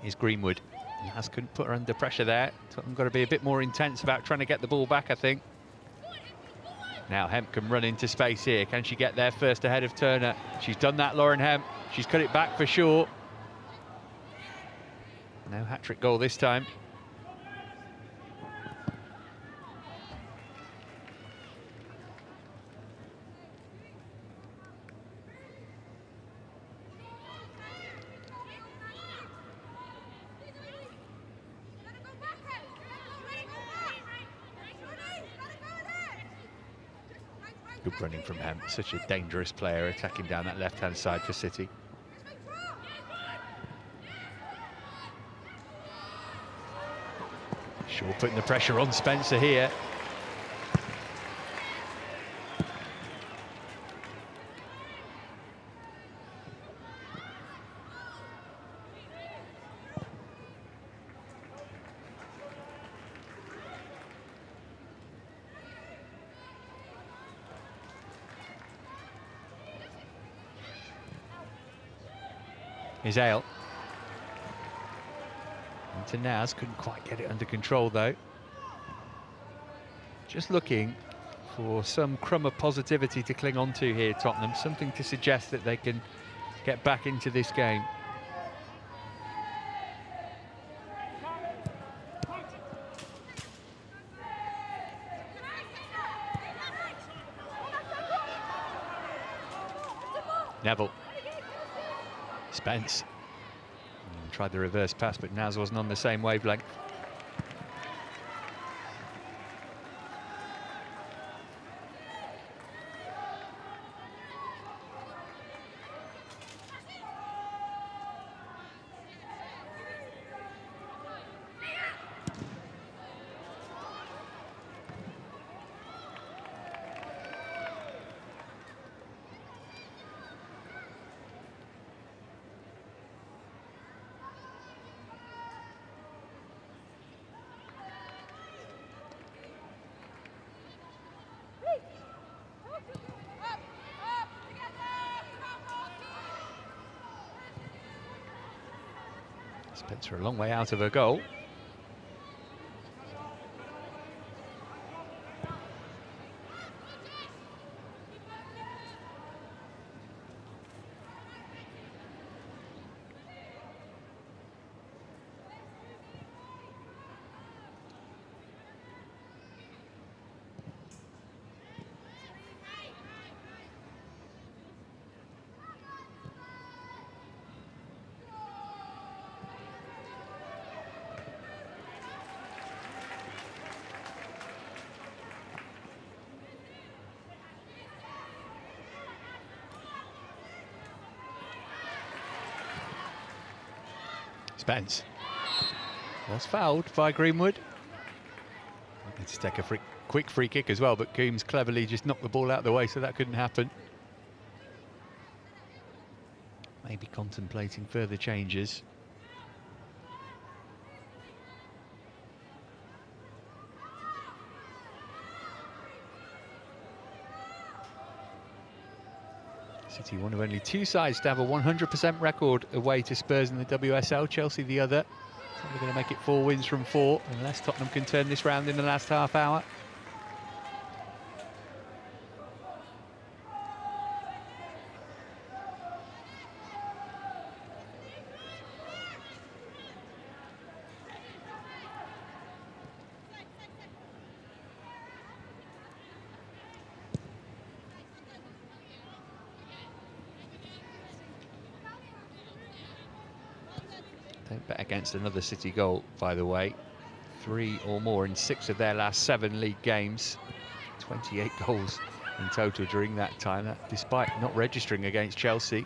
Here's Greenwood. Naz couldn't put her under pressure there. Tottenham got to be a bit more intense about trying to get the ball back, I think. Now Hemp can run into space here. Can she get there first ahead of Turner? She's done that, Lauren Hemp. She's cut it back for sure. No hat-trick goal this time. Good running from Hemp, such a dangerous player attacking down that left-hand side for City. Shaw putting the pressure on Spencer here. Is Ale. Into Naz, couldn't quite get it under control though. Just looking for some crumb of positivity to cling on to here, Tottenham. Something to suggest that they can get back into this game. Neville. Spence. Tried the reverse pass, but Naz wasn't on the same wavelength. Spencer a long way out of her goal. Spence was fouled by Greenwood. Had to take a quick free kick as well, but Coombs cleverly just knocked the ball out of the way, so that couldn't happen. Maybe contemplating further changes. City one of only two sides to have a 100% record away to Spurs in the WSL. Chelsea the other. They're going to make it 4 wins from 4 unless Tottenham can turn this round in the last half hour. Don't bet against another City goal, by the way. 3 or more in 6 of their last 7 league games. 28 goals in total during that time, that despite not registering against Chelsea.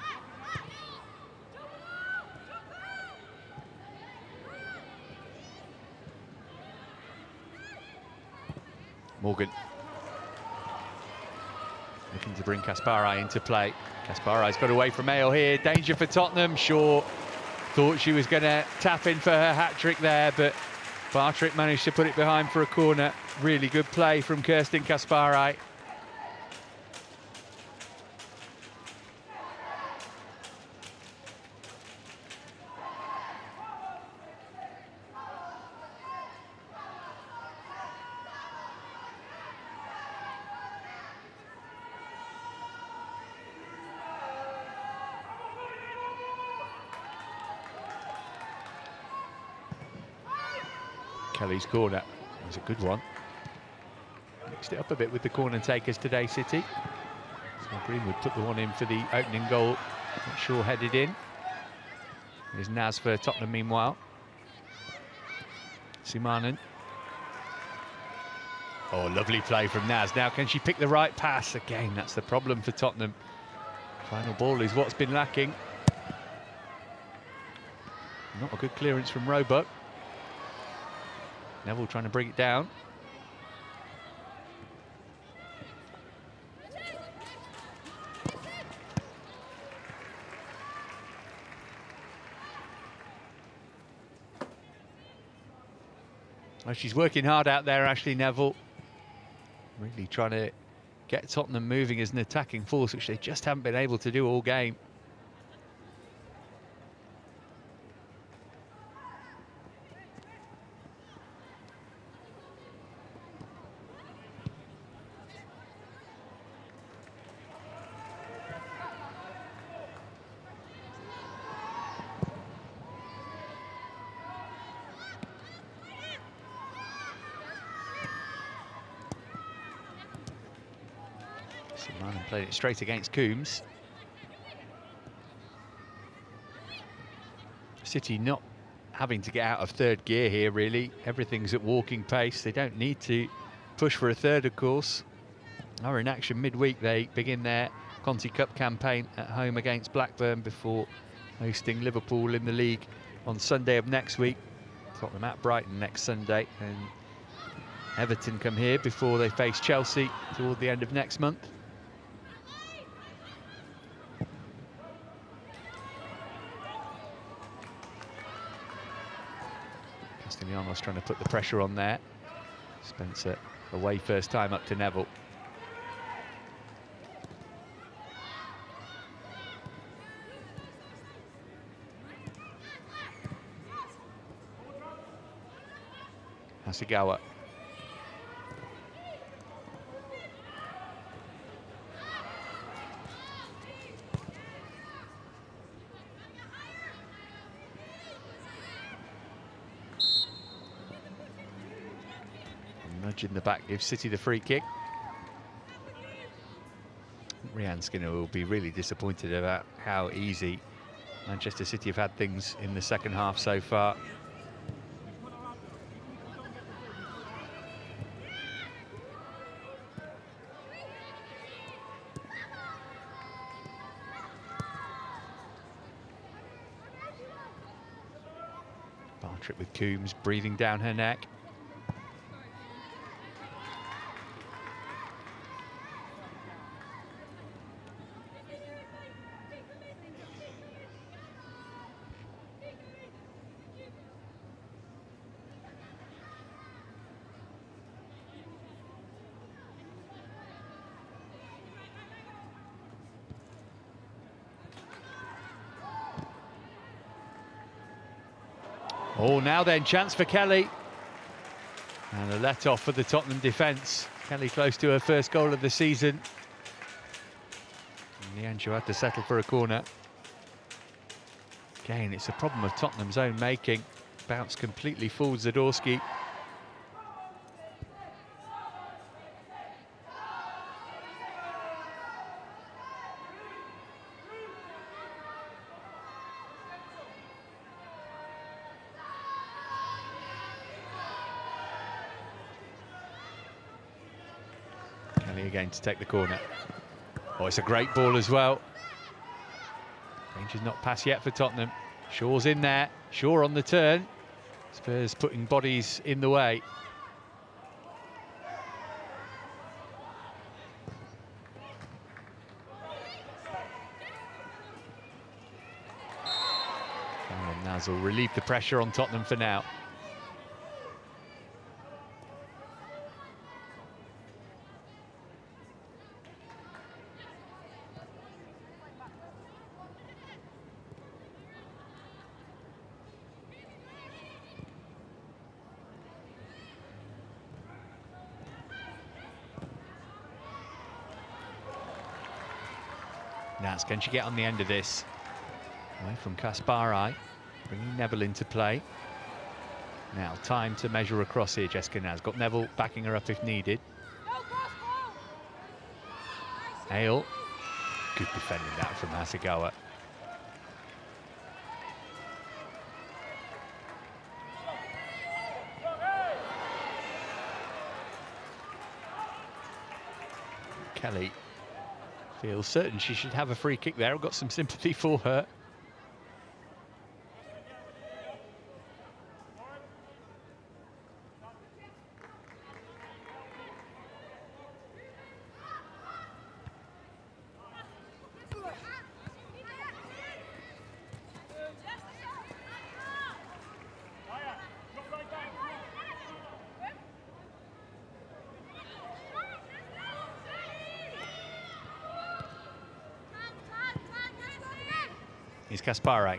Morgan looking to bring Kasparai into play. Kasparai's got away from Ale here. Danger for Tottenham. Shaw thought she was going to tap in for her hat-trick there, but Bartrick managed to put it behind for a corner. Really good play from Kirsten Kasparai. Kelly's corner. It was a good one. Mixed it up a bit with the corner takers today, City. So Greenwood put the one in for the opening goal. Not sure headed in. There's Naz for Tottenham meanwhile. Sumanen. Oh, lovely play from Naz. Now, can she pick the right pass? Again, that's the problem for Tottenham. Final ball is what's been lacking. Not a good clearance from Roebuck. Neville trying to bring it down. Well, she's working hard out there, Ashley Neville. Really trying to get Tottenham moving as an attacking force, which they just haven't been able to do all game. Sumanen played it straight against Coombs. City not having to get out of third gear here, really. Everything's at walking pace. They don't need to push for a third, of course. Are in action midweek. They begin their Conti Cup campaign at home against Blackburn before hosting Liverpool in the league on Sunday of next week. Tottenham at Brighton next Sunday, and Everton come here before they face Chelsea toward the end of next month. Castellanos trying to put the pressure on there. Spencer away first time up to Neville. Hasegawa. Nudge in the back gives City the free kick. Rhian Skinner will be really disappointed about how easy Manchester City have had things in the second half so far. Bartrick with Coombs breathing down her neck. Oh, now then, chance for Kelly. And a let-off for the Tottenham defence. Kelly close to her first goal of the season. In the end, she had to settle for a corner. Again, it's a problem of Tottenham's own making. Bounce completely fools Zadorsky. Kelly again to take the corner. Oh, it's a great ball as well. Ranger's not passed yet for Tottenham. Shaw's in there. Shaw on the turn. Spurs putting bodies in the way. And Naz will relieve the pressure on Tottenham for now. Naz, can she get on the end of this? Away from Kaspari, bringing Neville into play. Now, time to measure across here, Jessica Naz. Got Neville backing her up if needed. Hale, good defending that from Hasegawa. Kelly feels certain she should have a free kick there. I've got some sympathy for her. Here's Kaspari.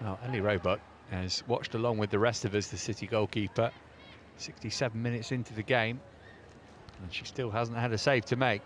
Well, Ellie Roebuck has watched along with the rest of us, the City goalkeeper, 67 minutes into the game, and she still hasn't had a save to make.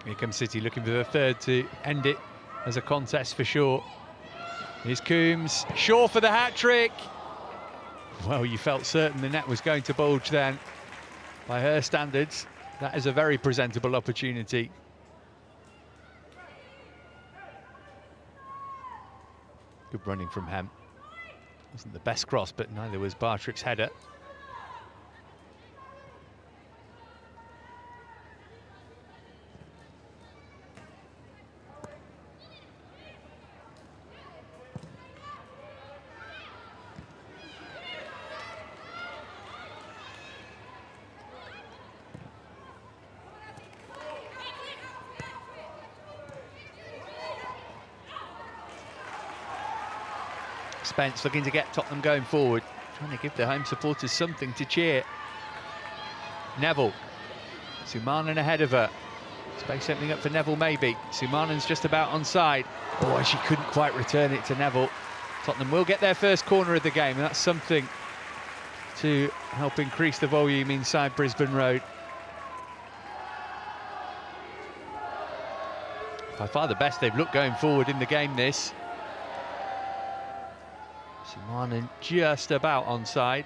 Here comes City looking for the third to end it as a contest for sure. Here's Coombs, Shaw for the hat-trick. Well, you felt certain the net was going to bulge then. By her standards, that is a very presentable opportunity. Good running from Hem. Wasn't the best cross, but neither was Bartrick's header. Spence looking to get Tottenham going forward, trying to give the home supporters something to cheer. Neville, Sumanen ahead of her. Space opening up for Neville maybe. Sumanen's just about onside. Oh, she couldn't quite return it to Neville. Tottenham will get their first corner of the game, and that's something to help increase the volume inside Brisbane Road. By far the best they've looked going forward in the game, this. Sumanen just about onside.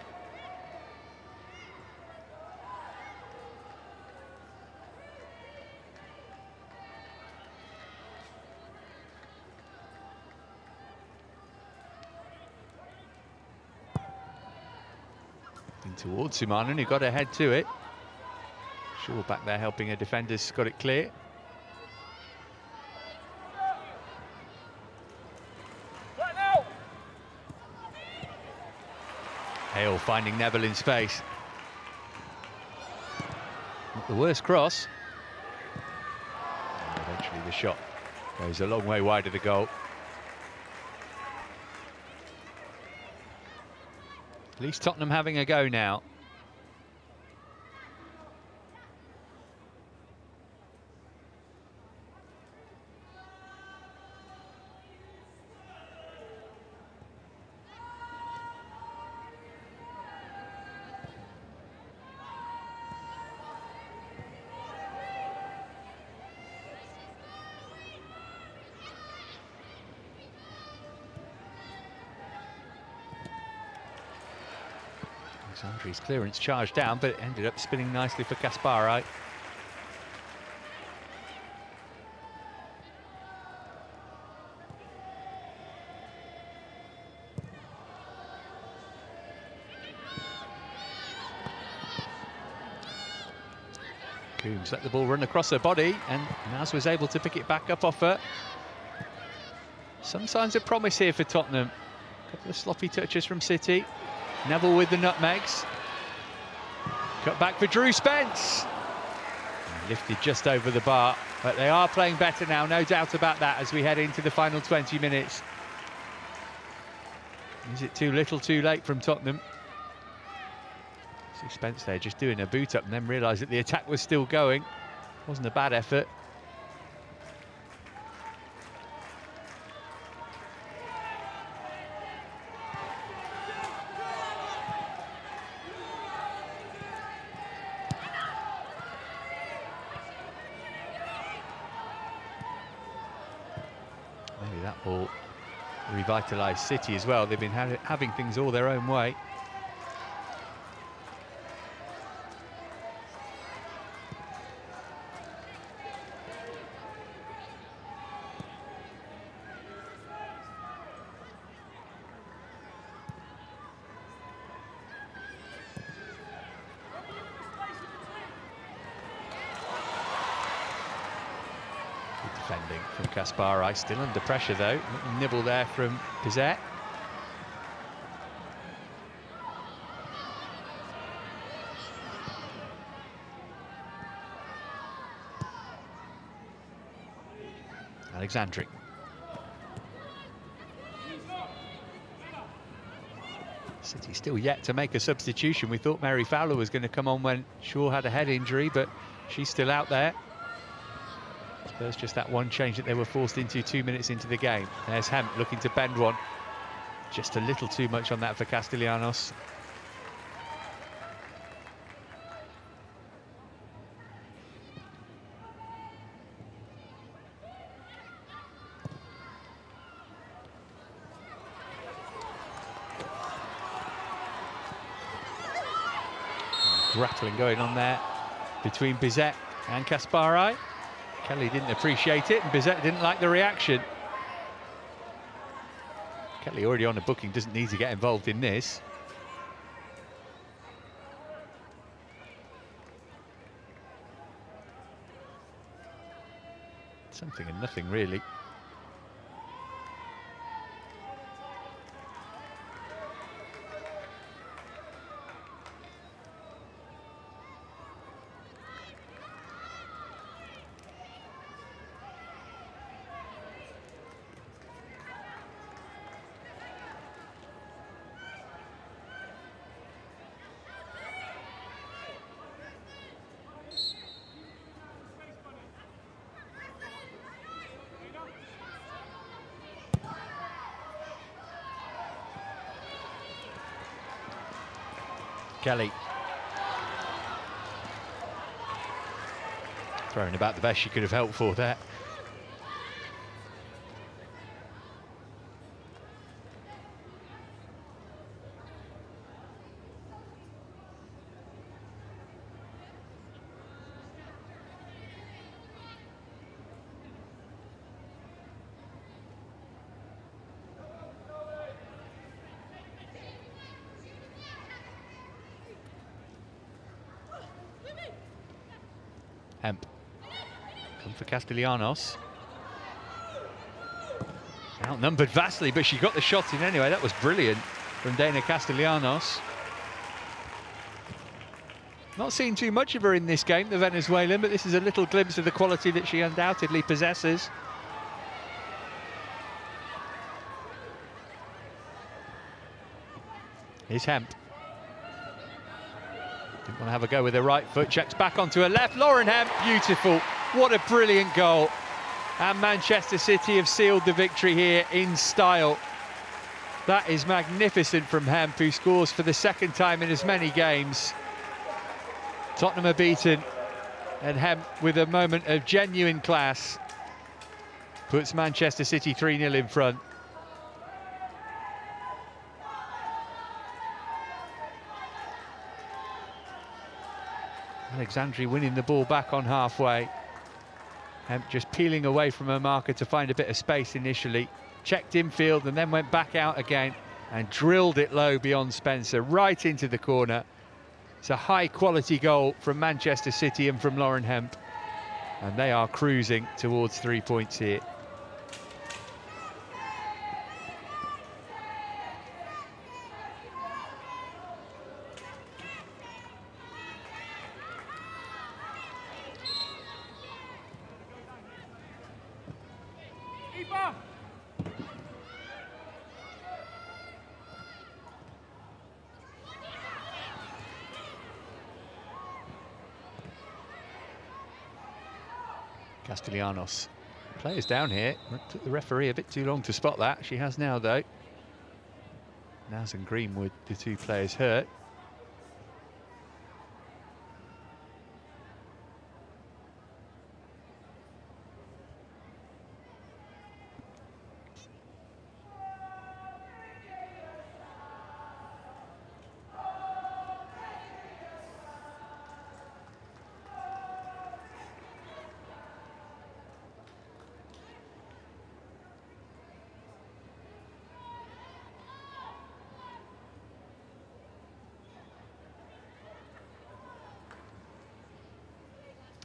In towards Sumanen, who got ahead to it. Shaw back there helping her defenders, got it clear. Hale finding Neville in space. Not the worst cross. And eventually the shot goes a long way wide of the goal. At least Tottenham having a go now. Alexandri's clearance charged down, but it ended up spinning nicely for Kaspari. Coombs let the ball run across her body, and Naz was able to pick it back up off her. Some signs of promise here for Tottenham. A couple of sloppy touches from City. Neville with the nutmegs. Cut back for Drew Spence. Lifted just over the bar, but they are playing better now, no doubt about that, as we head into the final 20 minutes. Is it too little too late from Tottenham? See Spence there just doing a boot up and then realised that the attack was still going. Wasn't a bad effort. Maybe that will revitalise City as well. They've been having things all their own way. Defending from Kaspari, still under pressure though. Little nibble there from Bizet. Alexandri. City still yet to make a substitution. We thought Mary Fowler was going to come on when Shaw had a head injury, but she's still out there. There's just that one change that they were forced into 2 minutes into the game. There's Hemp looking to bend one. Just a little too much on that for Castellanos. Grappling going on there between Bizet and Kaspari. Kelly didn't appreciate it, and Bizet didn't like the reaction. Kelly already on a booking, doesn't need to get involved in this. Something and nothing, really. Kelly. Throwing about the best she could have helped for there. Hemp. Come for Castellanos. Outnumbered vastly, but she got the shot in anyway. That was brilliant from Dana Castellanos. Not seen too much of her in this game, the Venezuelan, but this is a little glimpse of the quality that she undoubtedly possesses. Here's Hemp. Didn't want to have a go with her right foot, checks back onto her left. Lauren Hemp, beautiful. What a brilliant goal. And Manchester City have sealed the victory here in style. That is magnificent from Hemp, who scores for the second time in as many games. Tottenham are beaten, and Hemp, with a moment of genuine class, puts Manchester City 3-0 in front. Alexandri winning the ball back on halfway. Hemp just peeling away from her marker to find a bit of space initially. Checked infield and then went back out again and drilled it low beyond Spencer, right into the corner. It's a high-quality goal from Manchester City and from Lauren Hemp. And they are cruising towards 3 points here. Castellanos. Players down here. It took the referee a bit too long to spot that. She has now, though. Naz and Greenwood, the two players hurt.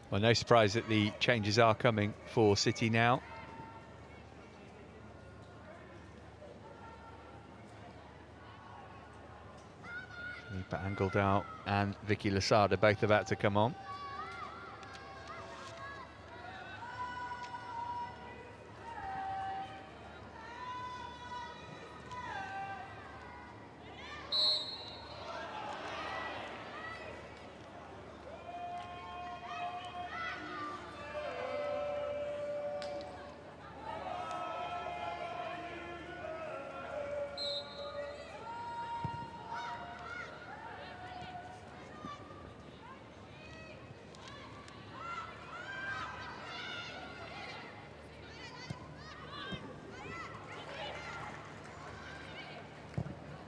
Well, no surprise that the changes are coming for City now. Felipe Angeldal and Vicky Losada both about to come on.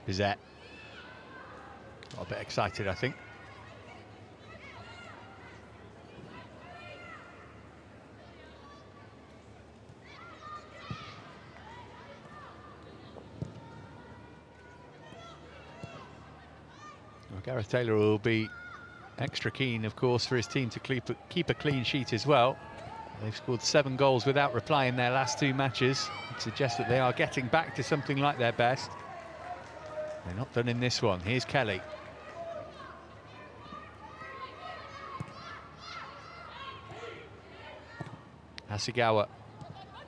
Bizet. Got a bit excited, I think. Well, Gareth Taylor will be extra keen, of course, for his team to keep a clean sheet as well. They've scored 7 goals without reply in their last 2 matches. It suggests that they are getting back to something like their best. They're not done in this one. Here's Kelly. Hasegawa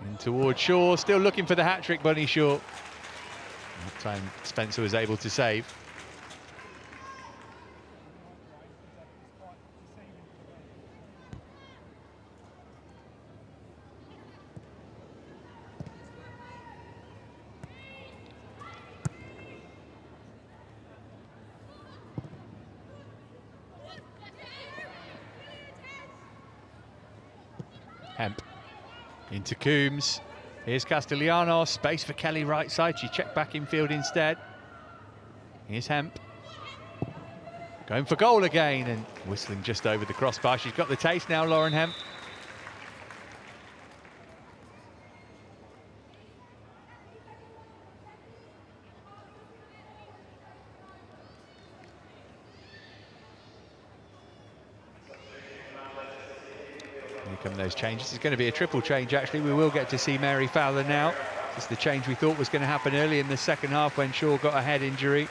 in towards Shaw, still looking for the hat-trick, Bunny Shaw. That time Spencer was able to save. Hemp into Coombs. Here's Castellanos, space for Kelly right side. She checked back infield instead. Here's Hemp. Going for goal again and whistling just over the crossbar. She's got the taste now, Lauren Hemp. Here come those changes. It's going to be a triple change, actually. We will get to see Mary Fowler now. It's the change we thought was going to happen early in the second half when Shaw got a head injury.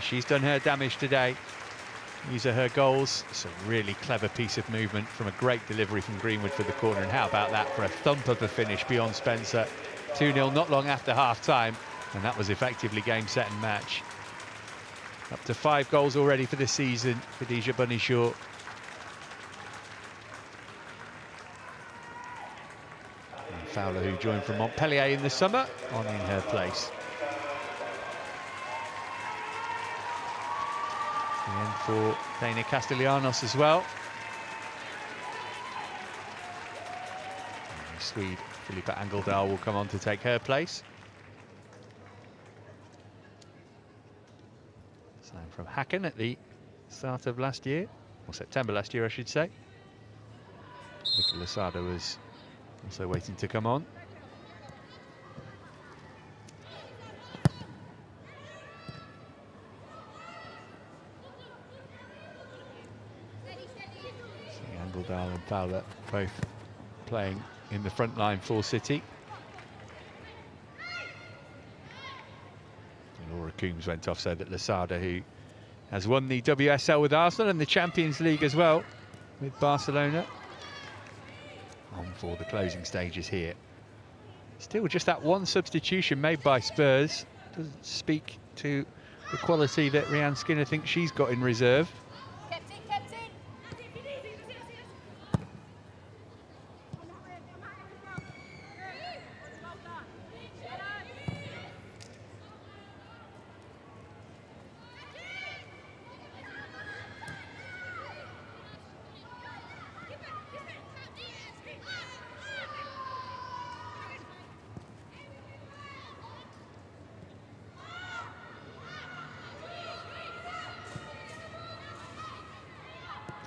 She's done her damage today. These are her goals. It's a really clever piece of movement from a great delivery from Greenwood for the corner. And how about that for a thump of a finish beyond Spencer? 2-0 not long after half-time. And that was effectively game, set and match. Up to 5 goals already for this season for Deja Bunny Shaw. And Fowler, who joined from Montpellier in the summer, on in her place. And for Dana Castellanos as well. And the Swede Filippa Angeldal will come on to take her place. Signed from Hacken at the start of last year, or September last year, I should say. Nicola Losada was also waiting to come on. Angeldal and Fowler both playing in the front line for City. And Laura Coombs went off so that Losada, who has won the WSL with Arsenal and the Champions League as well with Barcelona, on for the closing stages here. Still just that one substitution made by Spurs. Doesn't speak to the quality that Rhian Skinner thinks she's got in reserve.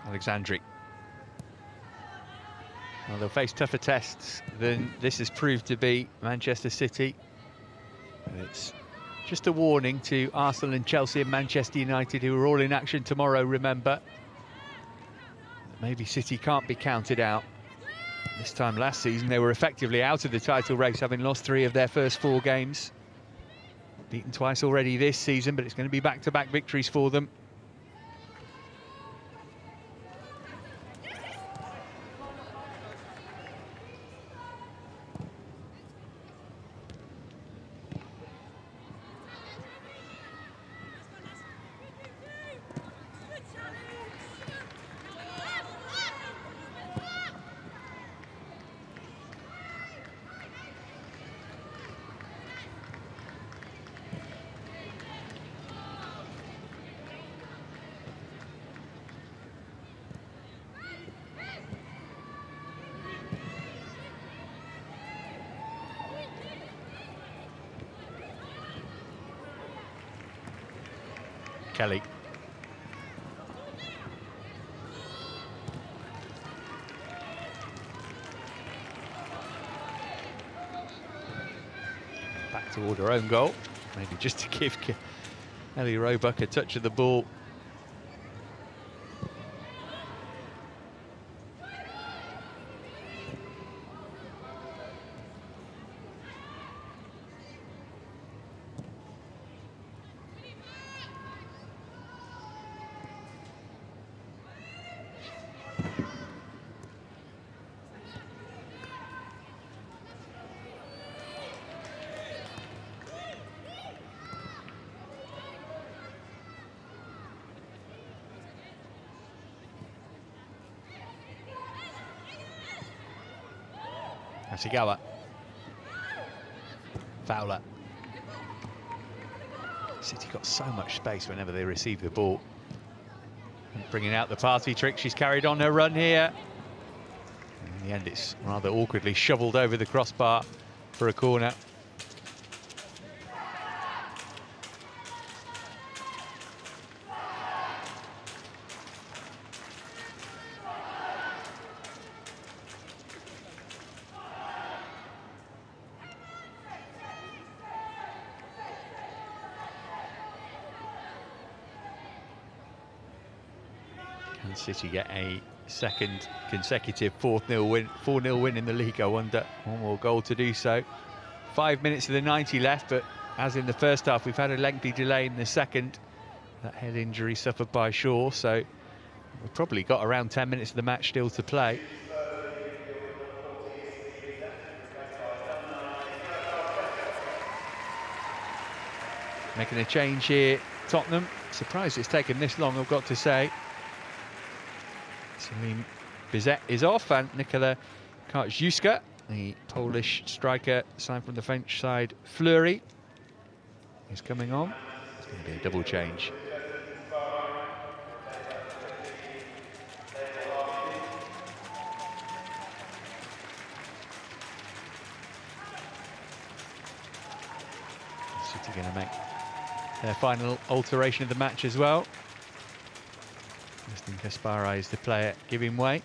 Alexandri. Well, they'll face tougher tests than this has proved to be Manchester City. And it's just a warning to Arsenal and Chelsea and Manchester United, who are all in action tomorrow, remember. Maybe City can't be counted out. This time last season, they were effectively out of the title race, having lost 3 of their first 4 games. Beaten twice already this season, but it's going to be back-to-back victories for them. Kelly. Back toward her own goal, maybe just to give Ellie Roebuck a touch of the ball. Asigawa. Fowler. City got so much space whenever they receive the ball. And bringing out the party trick, she's carried on her run here. In the end, it's rather awkwardly shoveled over the crossbar for a corner. Can City get a second consecutive 4-0 win in the league? I wonder. One more goal to do so. 5 minutes of the 90 left, but as in the first half, we've had a lengthy delay in the second. That head injury suffered by Shaw, so we've probably got around 10 minutes of the match still to play. Making a change here, Tottenham. Surprised it's taken this long, I've got to say. Salim Bizet is off, and Nikola Karczewska, the Polish striker, signed from the French side, Fleury, is coming on. It's going to be a double change. City going to make their final alteration of the match as well. Kaspari is the player giving way.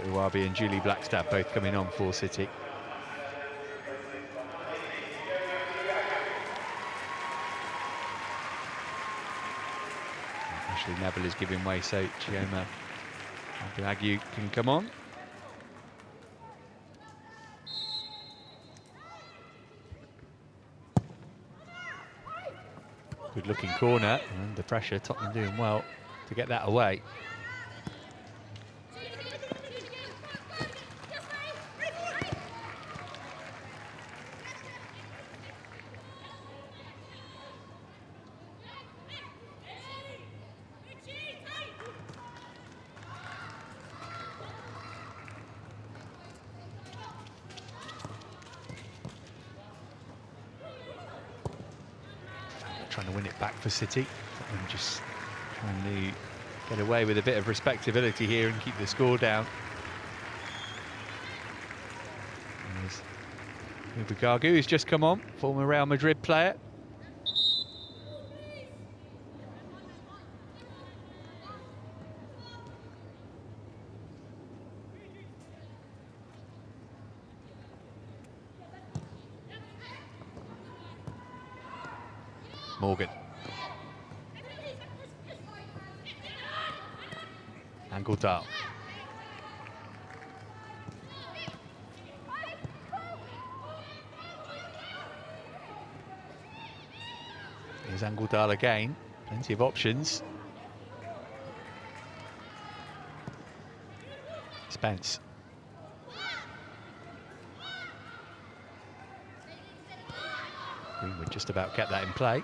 Uwabi and Julie Blackstad both coming on for City. Neville is giving way, so Chioma Agu can come on. Good looking corner, and the pressure, Tottenham doing well to get that away. Trying to win it back for City, and just trying to get away with a bit of respectability here and keep the score down. Ubugagu, who's just come on, former Real Madrid player. Morgan. Anguldal. Here's Anguldal again. Plenty of options. Spence. Greenwood just about kept that in play.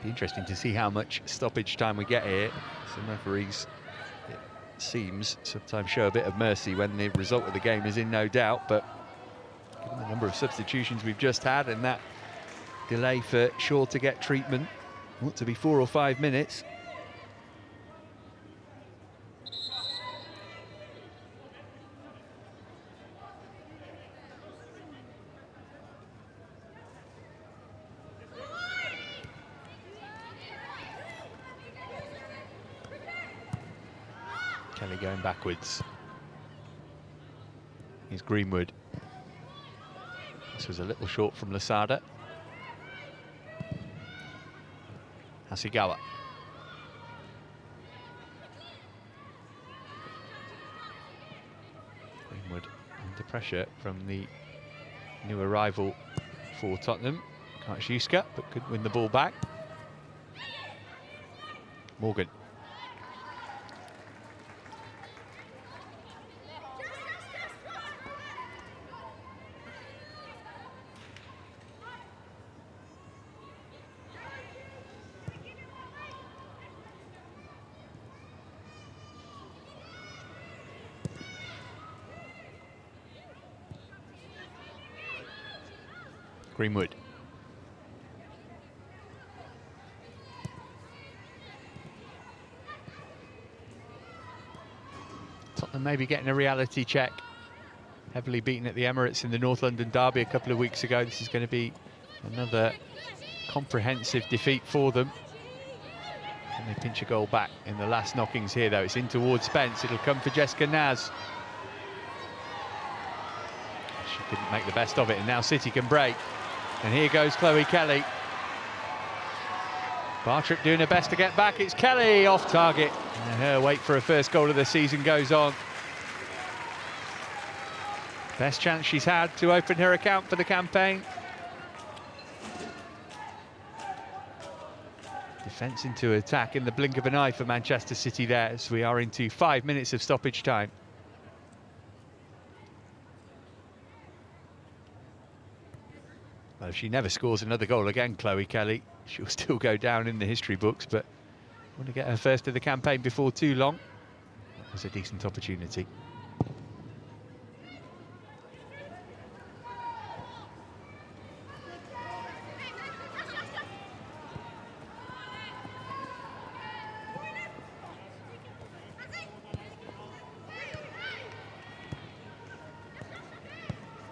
Be interesting to see how much stoppage time we get here. Some referees, it seems, sometimes show a bit of mercy when the result of the game is in no doubt, but given the number of substitutions we've just had and that delay for Shaw to get treatment, ought to be 4 or 5 minutes. Kelly going backwards. Here's Greenwood. This was a little short from Lasada. Hasegawa. Greenwood under pressure from the new arrival for Tottenham, Karczewska, but could win the ball back. Morgan. Greenwood. Tottenham maybe getting a reality check. Heavily beaten at the Emirates in the North London derby a couple of weeks ago. This is going to be another comprehensive defeat for them. Can they pinch a goal back in the last knockings here, though? It's in towards Spence. It'll come for Jessica Naz. She couldn't make the best of it, and now City can break. And here goes Chloe Kelly. Bartrick doing her best to get back. It's Kelly off target. And her wait for her first goal of the season goes on. Best chance she's had to open her account for the campaign. Defence into attack in the blink of an eye for Manchester City there, as we are into 5 minutes of stoppage time. Well, if she never scores another goal again, Chloe Kelly, she'll still go down in the history books, but want to get her first of the campaign before too long. That was a decent opportunity.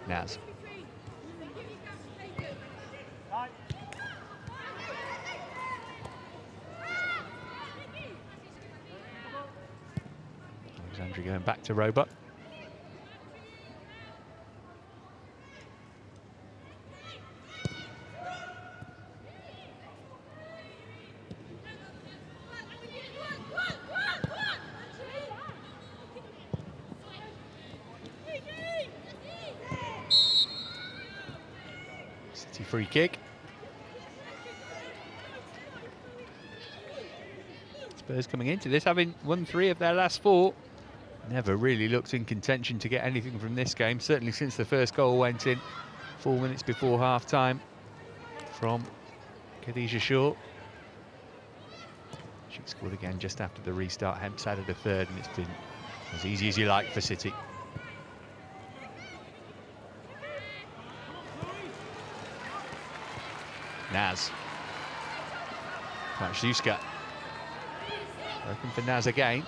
Naz. Alexandria going back to Roebuck. City free kick. Spurs coming into this having won 3 of their last 4. Never really looked in contention to get anything from this game, certainly since the first goal went in 4 minutes before half-time from Khadija Shaw. She scored again just after the restart. Hemps added a third, and it's been as easy as you like for City. Naz. Matsuska. Working for Naz again.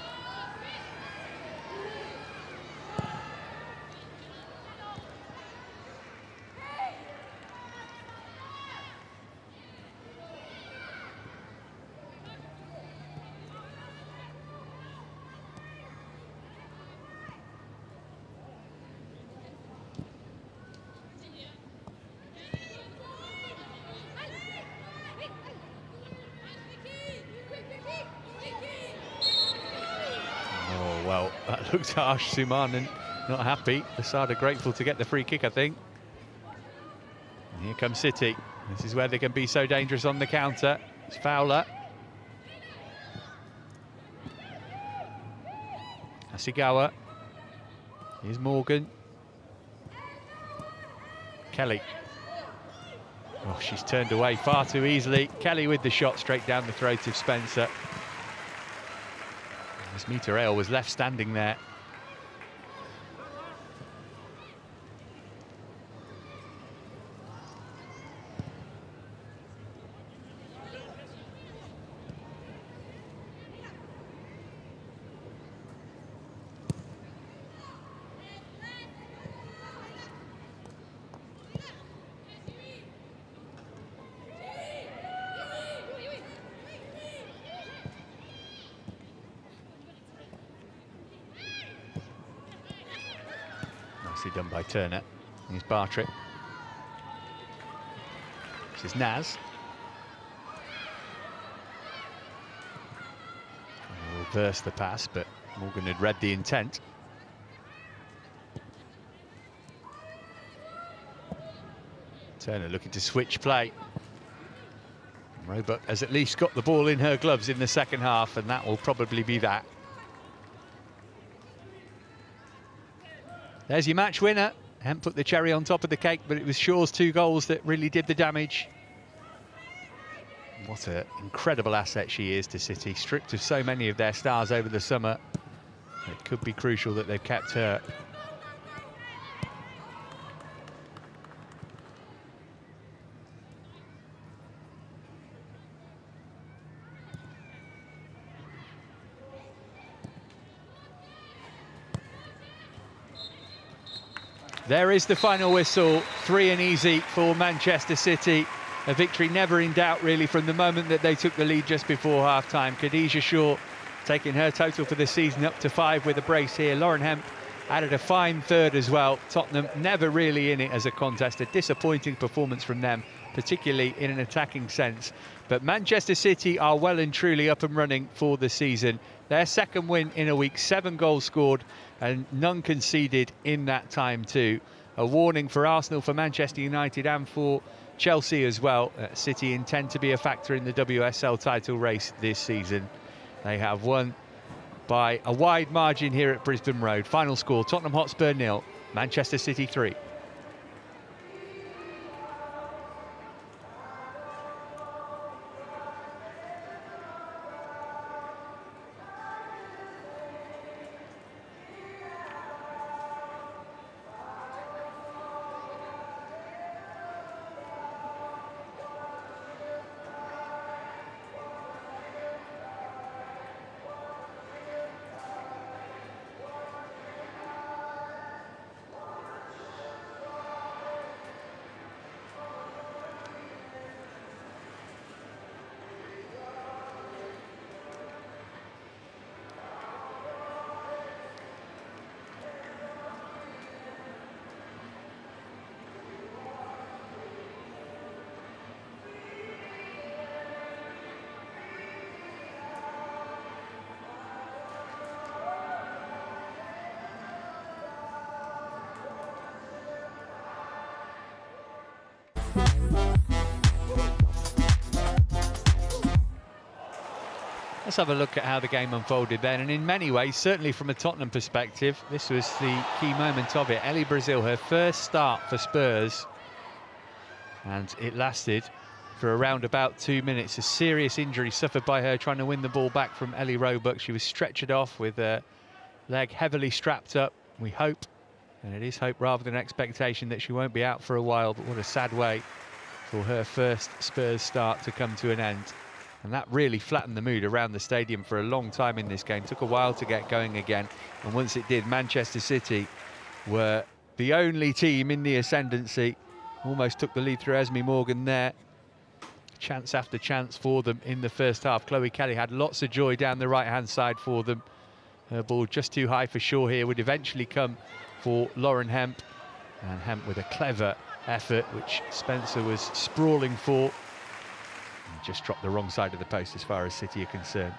Well, that looked harsh. Sumanan not happy. Asada grateful to get the free kick, I think. And here comes City. This is where they can be so dangerous on the counter. It's Fowler. Asigawa. Here's Morgan. Kelly. Oh, she's turned away far too easily. Kelly with the shot straight down the throat of Spencer. Mita Ale was left standing there. Nicely done by Turner. Here's Bartrick. This is Naz. Reverse the pass, but Morgan had read the intent. Turner looking to switch play. Roebuck has at least got the ball in her gloves in the second half, and that will probably be that. There's your match winner. Hemp put the cherry on top of the cake, but it was Shaw's 2 goals that really did the damage. What an incredible asset she is to City, stripped of so many of their stars over the summer. It could be crucial that they've kept her. There is the final whistle, 3 easy for Manchester City. A victory never in doubt, really, from the moment that they took the lead just before half-time. Khadija Shaw taking her total for the season up to 5 with a brace here. Lauren Hemp added a fine third as well. Tottenham never really in it as a contest. A disappointing performance from them, particularly in an attacking sense. But Manchester City are well and truly up and running for the season. Their second win in a week, 7 goals scored and none conceded in that time too. A warning for Arsenal, for Manchester United and for Chelsea as well. City intend to be a factor in the WSL title race this season. They have won by a wide margin here at Brisbane Road. Final score, Tottenham Hotspur 0, Manchester City 3. Let's have a look at how the game unfolded then, and in many ways, certainly from a Tottenham perspective, this was the key moment of it. Ellie Brazil, her first start for Spurs, and it lasted for around about 2 minutes. A serious injury suffered by her trying to win the ball back from Ellie Roebuck. She was stretchered off with her leg heavily strapped up. We hope, and it is hope rather than expectation, that she won't be out for a while, but what a sad way for her first Spurs start to come to an end. And that really flattened the mood around the stadium for a long time in this game. Took a while to get going again. And once it did, Manchester City were the only team in the ascendancy. Almost took the lead through Esme Morgan there. Chance after chance for them in the first half. Chloe Kelly had lots of joy down the right-hand side for them. Her ball just too high for Shaw here. Would eventually come for Lauren Hemp. And Hemp with a clever effort, which Spencer was sprawling for. Just dropped the wrong side of the post as far as City are concerned.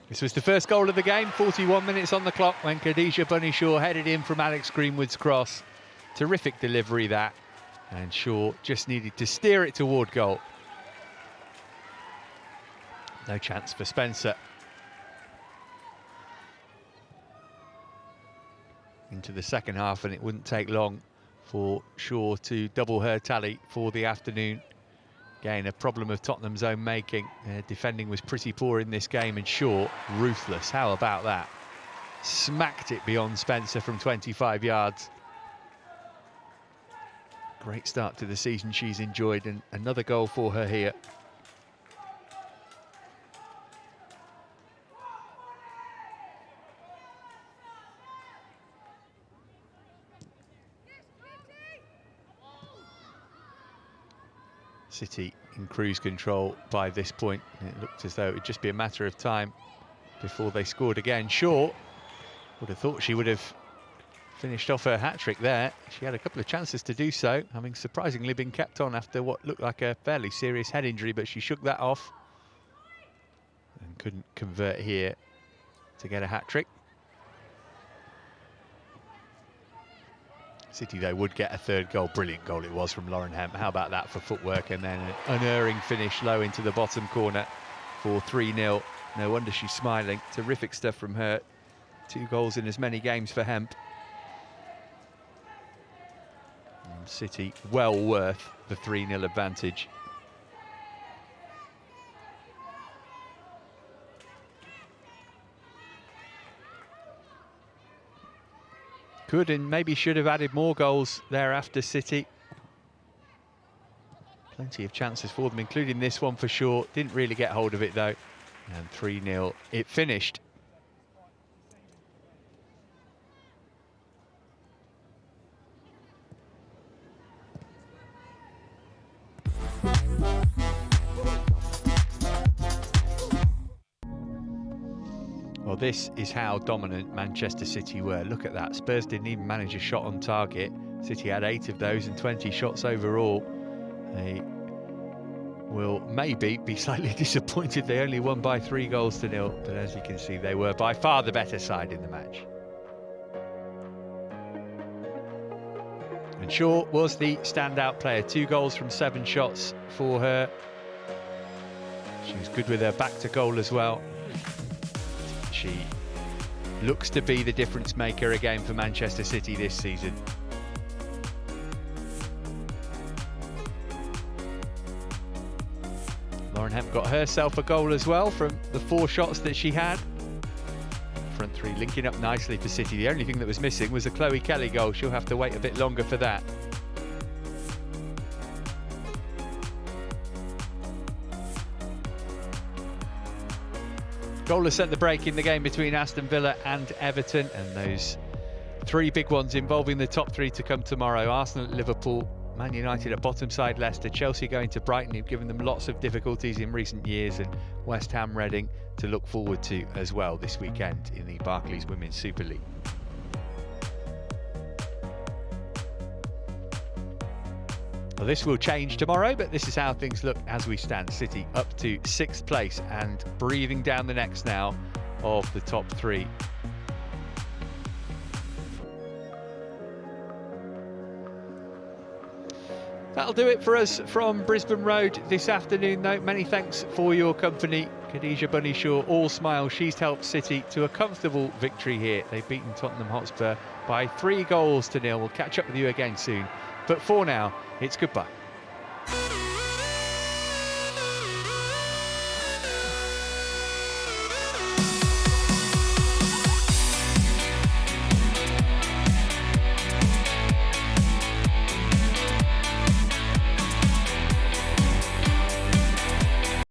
This was the first goal of the game, 41 minutes on the clock when Khadija Bunny Shaw headed in from Alex Greenwood's cross. Terrific delivery that, and Shaw just needed to steer it toward goal. No chance for Spencer. Into the second half, and it wouldn't take long for Shaw to double her tally for the afternoon. Again, a problem of Tottenham's own making. Defending was pretty poor in this game, and Shaw, ruthless. How about that? Smacked it beyond Spencer from 25 yards. Great start to the season she's enjoyed, and another goal for her here. City in cruise control by this point. It looked as though it would just be a matter of time before they scored again. Shaw would have thought she would have finished off her hat-trick there. She had a couple of chances to do so, having surprisingly been kept on after what looked like a fairly serious head injury, but she shook that off and couldn't convert here to get a hat-trick. City, though, would get a third goal. Brilliant goal it was from Lauren Hemp. How about that for footwork? And then an unerring finish low into the bottom corner for 3-0. No wonder she's smiling. Terrific stuff from her. 2 goals in as many games for Hemp. And City well worth the 3-0 advantage. Could and maybe should have added more goals thereafter, City. Plenty of chances for them, including this one for sure. Didn't really get hold of it though. And 3-0 it finished. Well, this is how dominant Manchester City were. Look at that. Spurs didn't even manage a shot on target. City had 8 of those and 20 shots overall. They will maybe be slightly disappointed they only won by 3-0, but as you can see, they were by far the better side in the match. And Shaw was the standout player. 2 goals from 7 shots for her. She was good with her back to goal as well. She looks to be the difference maker again for Manchester City this season. Lauren Hemp got herself a goal as well from the 4 shots that she had. Front 3 linking up nicely for City. The only thing that was missing was a Chloe Kelly goal. She'll have to wait a bit longer for that. Goal has set the break in the game between Aston Villa and Everton, and those 3 big ones involving the top 3 to come tomorrow. Arsenal at Liverpool, Man United at bottom side Leicester, Chelsea going to Brighton, who've given them lots of difficulties in recent years, and West Ham Reading to look forward to as well this weekend in the Barclays Women's Super League. Well, this will change tomorrow, but this is how things look as we stand. City up to 6th place and breathing down the necks now of the top 3. That'll do it for us from Brisbane Road this afternoon, though. Many thanks for your company. Khadija Bunny-Shaw, all smiles. She's helped City to a comfortable victory here. They've beaten Tottenham Hotspur by 3-0. We'll catch up with you again soon. But for now, it's goodbye.